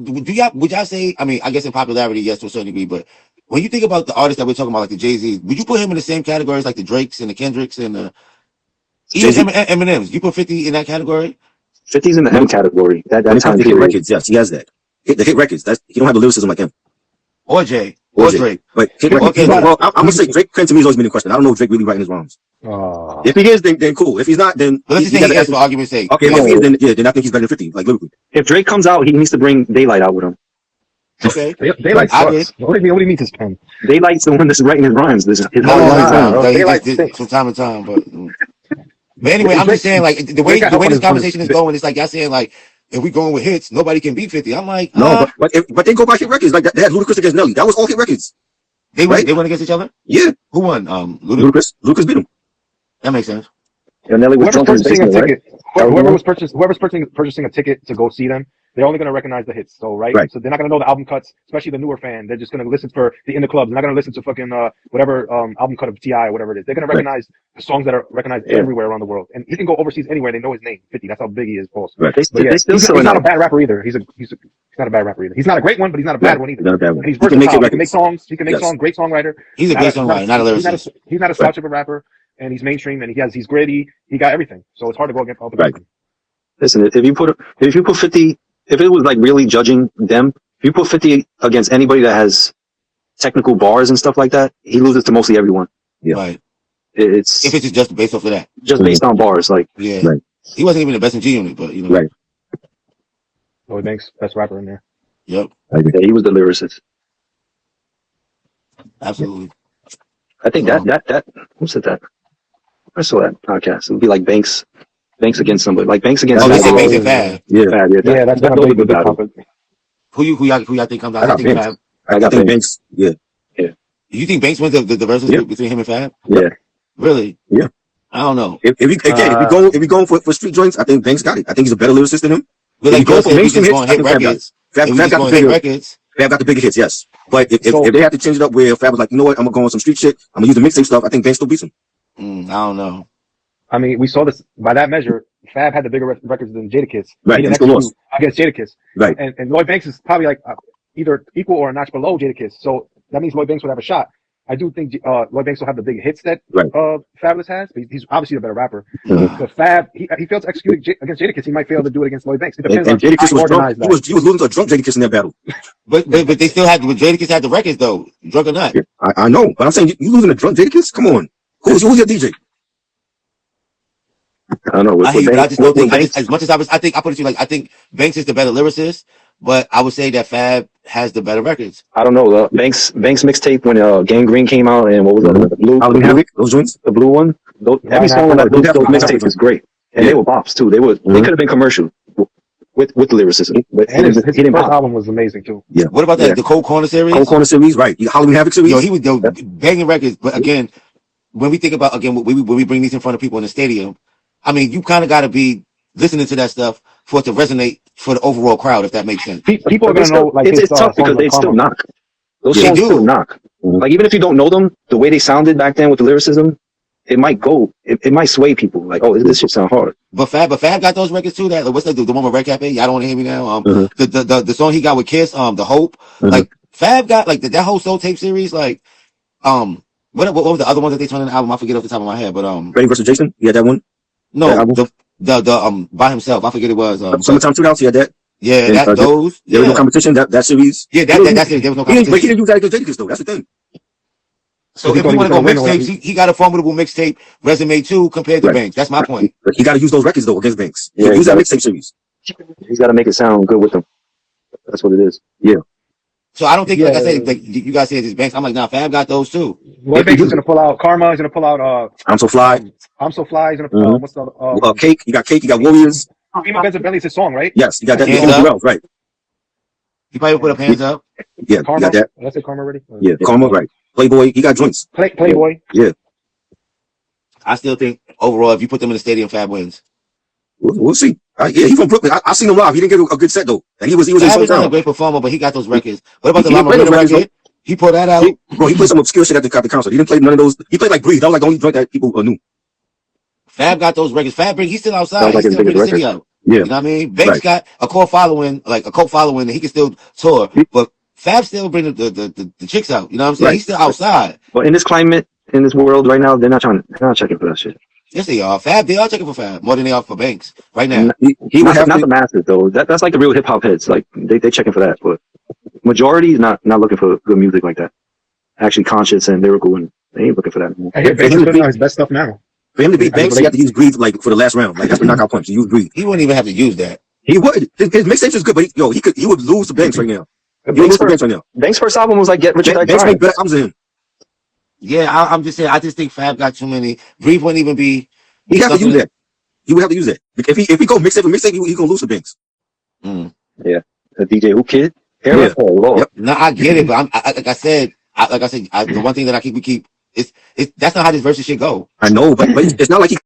[SPEAKER 2] would y'all say, I mean, I guess in popularity, yes, to a certain degree, but when you think about the artists that we're talking about, like the Jay-Z, would you put him in the same categories like the Drakes and the Kendricks and the even Eminem's? You put 50 in that category?
[SPEAKER 6] 50's in the M category. That
[SPEAKER 5] When it
[SPEAKER 6] time
[SPEAKER 5] comes to hit
[SPEAKER 6] period.
[SPEAKER 5] records, yes, he has that. The hit records. He don't have the lyricism like him.
[SPEAKER 2] Or Jay? Or Drake?
[SPEAKER 5] But hit records.
[SPEAKER 2] Okay.
[SPEAKER 5] Well, I'm gonna say Drake to me has always been in question. I don't know if Drake really writing his rhymes. If he is, then cool. If he's not, then
[SPEAKER 2] But let's just say he is for argument's sake.
[SPEAKER 5] okay. If he is, then I think he's better than 50, like lyrically.
[SPEAKER 6] If Drake comes out, he needs to bring Daylight out with him.
[SPEAKER 2] Okay.
[SPEAKER 4] Daylight
[SPEAKER 2] I agree.
[SPEAKER 4] sucks. What do you mean his pen?
[SPEAKER 6] Daylight's the one that's writing his rhymes. His whole
[SPEAKER 2] No,
[SPEAKER 6] rhymes down.
[SPEAKER 4] bro.
[SPEAKER 2] he
[SPEAKER 4] Daylight
[SPEAKER 2] just did
[SPEAKER 4] stinks.
[SPEAKER 2] from time to time, but anyway, I'm just saying, like, the way this conversation is going, it's like y'all saying, like, if we going with hits, nobody can beat 50. I'm like,
[SPEAKER 5] No, but they go by hit records. Like that, they had Ludacris against Nelly. That was all hit records.
[SPEAKER 2] they
[SPEAKER 5] right?
[SPEAKER 2] went against each other?
[SPEAKER 5] Yeah,
[SPEAKER 2] Who won? Ludacris?
[SPEAKER 5] Ludacris beat him.
[SPEAKER 2] That makes sense.
[SPEAKER 6] And Nelly was
[SPEAKER 4] Whoever's
[SPEAKER 6] drunk in his
[SPEAKER 4] purchasing a
[SPEAKER 6] basement, right?
[SPEAKER 4] ticket, whoever's purchasing a ticket to go see them, they're only going to recognize the hits. So
[SPEAKER 5] Right.
[SPEAKER 4] So they're not going to know the album cuts, especially the newer fan. They're just going to listen for the in the clubs. They're not going to listen to fucking whatever album cut of T.I. or whatever it is. They're going to recognize the songs that are recognized everywhere around the world. And he can go overseas anywhere. They know his name, 50. That's how big he is, boss.
[SPEAKER 5] Right.
[SPEAKER 4] But yeah,
[SPEAKER 6] They still
[SPEAKER 4] he's
[SPEAKER 6] selling
[SPEAKER 4] not a
[SPEAKER 6] out.
[SPEAKER 4] bad rapper either. He's not a bad rapper either. He's not a great one, but he's not a bad one either.
[SPEAKER 5] Not a bad one.
[SPEAKER 4] And he's
[SPEAKER 5] He can make
[SPEAKER 4] versatile.
[SPEAKER 5] hit
[SPEAKER 4] He can make
[SPEAKER 5] records.
[SPEAKER 4] songs. He can make
[SPEAKER 5] Yes.
[SPEAKER 4] songs. Great songwriter.
[SPEAKER 2] He's a great songwriter, not a lyricist.
[SPEAKER 4] He's not a slouch of a rapper, and he's mainstream, and he's gritty. He got everything. So it's hard to go against
[SPEAKER 5] Right.
[SPEAKER 4] him.
[SPEAKER 6] Listen, if you put 50, if it was like really judging them, if you put 50 against anybody that has technical bars and stuff like that, he loses to mostly everyone.
[SPEAKER 5] Yeah.
[SPEAKER 2] Right.
[SPEAKER 6] It's
[SPEAKER 2] If it's just based off of that.
[SPEAKER 6] just based on bars. Like,
[SPEAKER 2] Yeah.
[SPEAKER 5] Right.
[SPEAKER 2] He wasn't even the best in G Unit, but you know.
[SPEAKER 5] Right.
[SPEAKER 4] Lloyd Banks, best rapper in there.
[SPEAKER 2] Yep.
[SPEAKER 5] I agree.
[SPEAKER 6] yeah, he was the lyricist.
[SPEAKER 2] Absolutely.
[SPEAKER 6] I think that who said that? I saw that podcast. It would be like Banks against somebody, like Banks against.
[SPEAKER 2] Oh, they
[SPEAKER 6] Fab.
[SPEAKER 2] said Banks and Fab.
[SPEAKER 5] Yeah.
[SPEAKER 6] Fab,
[SPEAKER 4] Yeah, that's
[SPEAKER 6] that
[SPEAKER 4] gonna be a
[SPEAKER 6] would
[SPEAKER 4] good
[SPEAKER 6] battle.
[SPEAKER 4] topic.
[SPEAKER 2] Who y'all think comes out?
[SPEAKER 5] I
[SPEAKER 2] I
[SPEAKER 5] got
[SPEAKER 2] think
[SPEAKER 5] Banks.
[SPEAKER 2] Fab.
[SPEAKER 5] I think Banks. Yeah.
[SPEAKER 2] You think Banks wins the versus
[SPEAKER 5] Yeah.
[SPEAKER 2] between him and Fab?
[SPEAKER 6] Yeah.
[SPEAKER 2] Really?
[SPEAKER 5] Yeah.
[SPEAKER 2] I don't know.
[SPEAKER 5] If we going for street joints, I think Banks got it. I think he's a better lyricist than him.
[SPEAKER 2] But
[SPEAKER 5] If
[SPEAKER 2] like
[SPEAKER 5] you go
[SPEAKER 2] Joe
[SPEAKER 5] for
[SPEAKER 2] said, we
[SPEAKER 5] mainstream
[SPEAKER 2] just
[SPEAKER 5] hits,
[SPEAKER 2] going
[SPEAKER 5] I
[SPEAKER 2] to hit
[SPEAKER 5] think Fab got it.
[SPEAKER 2] records.
[SPEAKER 5] Fab
[SPEAKER 2] If we
[SPEAKER 5] got
[SPEAKER 2] just
[SPEAKER 5] the
[SPEAKER 2] going to hit
[SPEAKER 5] bigger.
[SPEAKER 2] records.
[SPEAKER 5] Fab got the bigger hits, yes. But if
[SPEAKER 4] So-
[SPEAKER 5] they had to change it up where Fab was like, you know what, I'm gonna go on some street shit. I'm gonna use the mixtape stuff. I think Banks still beats him.
[SPEAKER 2] I don't know.
[SPEAKER 4] I mean, we saw this by that measure. Fab had the bigger records than Jadakiss.
[SPEAKER 5] Right,
[SPEAKER 4] He didn't
[SPEAKER 5] and still
[SPEAKER 4] execute against Jadakiss.
[SPEAKER 5] Right.
[SPEAKER 4] And Lloyd Banks is probably like either equal or a notch below Jadakiss. So that means Lloyd Banks would have a shot. I do think Lloyd Banks will have the big hits that
[SPEAKER 5] Right.
[SPEAKER 4] Fabulous has. But he's obviously a better rapper.
[SPEAKER 5] Mhm.
[SPEAKER 4] But Fab, he failed to execute against Jadakiss. He might fail to do it against Lloyd Banks. It
[SPEAKER 5] And
[SPEAKER 4] depends on
[SPEAKER 5] Jadakiss
[SPEAKER 4] how
[SPEAKER 5] was drunk.
[SPEAKER 4] organized that.
[SPEAKER 5] He was losing to a drunk Jadakiss in that battle.
[SPEAKER 2] But they still had, Jadakiss had the records though, drunk or not.
[SPEAKER 5] Yeah, I know, but I'm saying you losing a drunk Jadakiss? Come on. Who's your DJ?
[SPEAKER 6] I don't know.
[SPEAKER 2] I hear you, but I just don't think.
[SPEAKER 6] Banks,
[SPEAKER 2] As much as I think I put it to you like I think Banks is the better lyricist, but I would say that Fab has the better records.
[SPEAKER 6] I don't know. Banks mixtape when Gang Green came out and what was that? The blue,
[SPEAKER 5] Halloween Havoc, those joints.
[SPEAKER 6] the blue one. Every song on those mixtapes is great, and they were bops too. They could have been commercial with the lyricism. But
[SPEAKER 4] And his
[SPEAKER 6] he didn't
[SPEAKER 4] first
[SPEAKER 6] pop.
[SPEAKER 4] album was amazing too.
[SPEAKER 5] Yeah.
[SPEAKER 2] What about that? The Cold Corner series?
[SPEAKER 5] Cold Corner series, right? Halloween Havoc series.
[SPEAKER 2] Yo, he was banging records, but again, when we think about when we bring these in front of people in the stadium, I mean, you kind of got to be listening to that stuff for it to resonate for the overall crowd, if that makes sense.
[SPEAKER 4] People are gonna know like
[SPEAKER 6] it's
[SPEAKER 4] his
[SPEAKER 6] tough because
[SPEAKER 4] songs like
[SPEAKER 6] they still
[SPEAKER 4] Karma.
[SPEAKER 6] knock. Those
[SPEAKER 2] They
[SPEAKER 6] songs
[SPEAKER 2] do.
[SPEAKER 6] still knock. Like even if you don't know them, the way they sounded back then with the lyricism, it might go. It might sway people. Like, oh, this shit sound hard.
[SPEAKER 2] But Fab got those records too. That what's that? The one with Red Cap? Y'all don't want to hear me now. The song he got with Kiss, the Hope. Like Fab got like that whole Soul Tape series. Like, what was the other one that they turned in the album? I forget off the top of my head. But
[SPEAKER 5] Freddy versus Jason. You had that one.
[SPEAKER 2] no,
[SPEAKER 5] That album?
[SPEAKER 2] the by himself. I forget it was.
[SPEAKER 5] Summertime Shootouts. You had that.
[SPEAKER 2] Yeah,
[SPEAKER 5] And,
[SPEAKER 2] that those.
[SPEAKER 5] There was
[SPEAKER 2] Yeah,
[SPEAKER 5] no competition. That series.
[SPEAKER 2] yeah, that's it. There was no
[SPEAKER 5] But he
[SPEAKER 2] competition.
[SPEAKER 5] didn't use that against Jadakiss though. That's the thing.
[SPEAKER 2] So
[SPEAKER 4] He
[SPEAKER 2] if
[SPEAKER 4] thought
[SPEAKER 2] we
[SPEAKER 4] he
[SPEAKER 2] want to
[SPEAKER 4] was
[SPEAKER 2] go
[SPEAKER 4] gonna win,
[SPEAKER 2] mixtapes, he got a formidable mixtape resume too compared to
[SPEAKER 5] Right.
[SPEAKER 2] Banks. That's my point.
[SPEAKER 5] But he got to use those records though against Banks.
[SPEAKER 6] Yeah,
[SPEAKER 5] Use that
[SPEAKER 6] he
[SPEAKER 5] mixtape series.
[SPEAKER 6] He's got to make it sound good with them. That's what it is.
[SPEAKER 2] So I don't think, like I
[SPEAKER 4] Yeah.
[SPEAKER 2] said, like you guys said, it's Banks. I'm like, nah, Fab got those too.
[SPEAKER 4] Lloyd Banks is gonna pull out Karma. He's gonna pull out
[SPEAKER 5] I'm so fly.
[SPEAKER 4] I'm So Fly. He's gonna what's the
[SPEAKER 5] Cake. You got Warriors.
[SPEAKER 4] Emo Benzabilli's his song, right?
[SPEAKER 5] Yes, you got that.
[SPEAKER 2] Hands
[SPEAKER 5] Hands
[SPEAKER 2] Up.
[SPEAKER 5] Up. Right.
[SPEAKER 2] He probably put up hands up.
[SPEAKER 5] Yeah, you
[SPEAKER 4] Karma.
[SPEAKER 5] got that.
[SPEAKER 4] Did I say Karma already?
[SPEAKER 5] Yeah, Karma. Right. Playboy. He got joints.
[SPEAKER 4] Playboy.
[SPEAKER 2] I still think overall, if you put them in the stadium, Fab wins.
[SPEAKER 5] We'll see. Yeah, he's from Brooklyn. I seen him live. He didn't get a good set though. And he was in
[SPEAKER 2] Fab is not a
[SPEAKER 5] some
[SPEAKER 2] great performer, but he got those records. What about the
[SPEAKER 5] He
[SPEAKER 2] Lama
[SPEAKER 5] played
[SPEAKER 2] Rita
[SPEAKER 5] the records,
[SPEAKER 2] record? He pulled that out.
[SPEAKER 5] Bro, he played some obscure shit at the concert. He didn't play none of those. He played like Breathe. That was like the only joint that people knew.
[SPEAKER 2] Fab got those records. He's still outside.
[SPEAKER 6] Sounds like
[SPEAKER 2] He's
[SPEAKER 6] his
[SPEAKER 2] still bringing the
[SPEAKER 6] biggest
[SPEAKER 2] city
[SPEAKER 6] record.
[SPEAKER 2] out.
[SPEAKER 5] Yeah.
[SPEAKER 2] You know what I mean? Banks
[SPEAKER 5] Right.
[SPEAKER 2] got a cult following, and he can still tour. But Fab still bring the chicks out. You know what I'm saying?
[SPEAKER 5] Right.
[SPEAKER 2] He's still outside.
[SPEAKER 6] But in this climate, in this world right now, they're not checking for that shit.
[SPEAKER 2] Yes, they are. They are checking for Fab more than they are for Banks right now.
[SPEAKER 5] He would
[SPEAKER 6] Not,
[SPEAKER 5] have
[SPEAKER 6] not
[SPEAKER 5] to.
[SPEAKER 6] the masses though. That's like the real hip hop heads. Like they checking for that. But majority is not looking for good music like that. Actually conscious and lyrical, and they ain't looking for that anymore.
[SPEAKER 4] I hear Banks is putting out his best stuff now.
[SPEAKER 5] For him to beat Banks, he had to use Breathe like for the last round. Like that's the knockout punch. He used Breathe.
[SPEAKER 2] He wouldn't even have to use that.
[SPEAKER 5] He would. His mixtapes is good, but he would lose to Banks right now. He would lose to Banks right now.
[SPEAKER 6] Banks' first album was like Get Rich or Die
[SPEAKER 5] Banks
[SPEAKER 6] Trying.
[SPEAKER 5] make better albums than him.
[SPEAKER 2] Yeah, I'm just saying. I just think Fab got too many. Breathe wouldn't even be.
[SPEAKER 5] He have to use that. He would have to use that. If he go mixtape for mixtape, he gonna lose to Banks.
[SPEAKER 2] Mm.
[SPEAKER 6] The DJ Who Kid.
[SPEAKER 5] Yeah.
[SPEAKER 6] Oh, Lord.
[SPEAKER 5] Yep.
[SPEAKER 2] No, I get it, but like I said, the one thing that we keep. It's that's not how this versus shit go.
[SPEAKER 5] I know, but it's not like he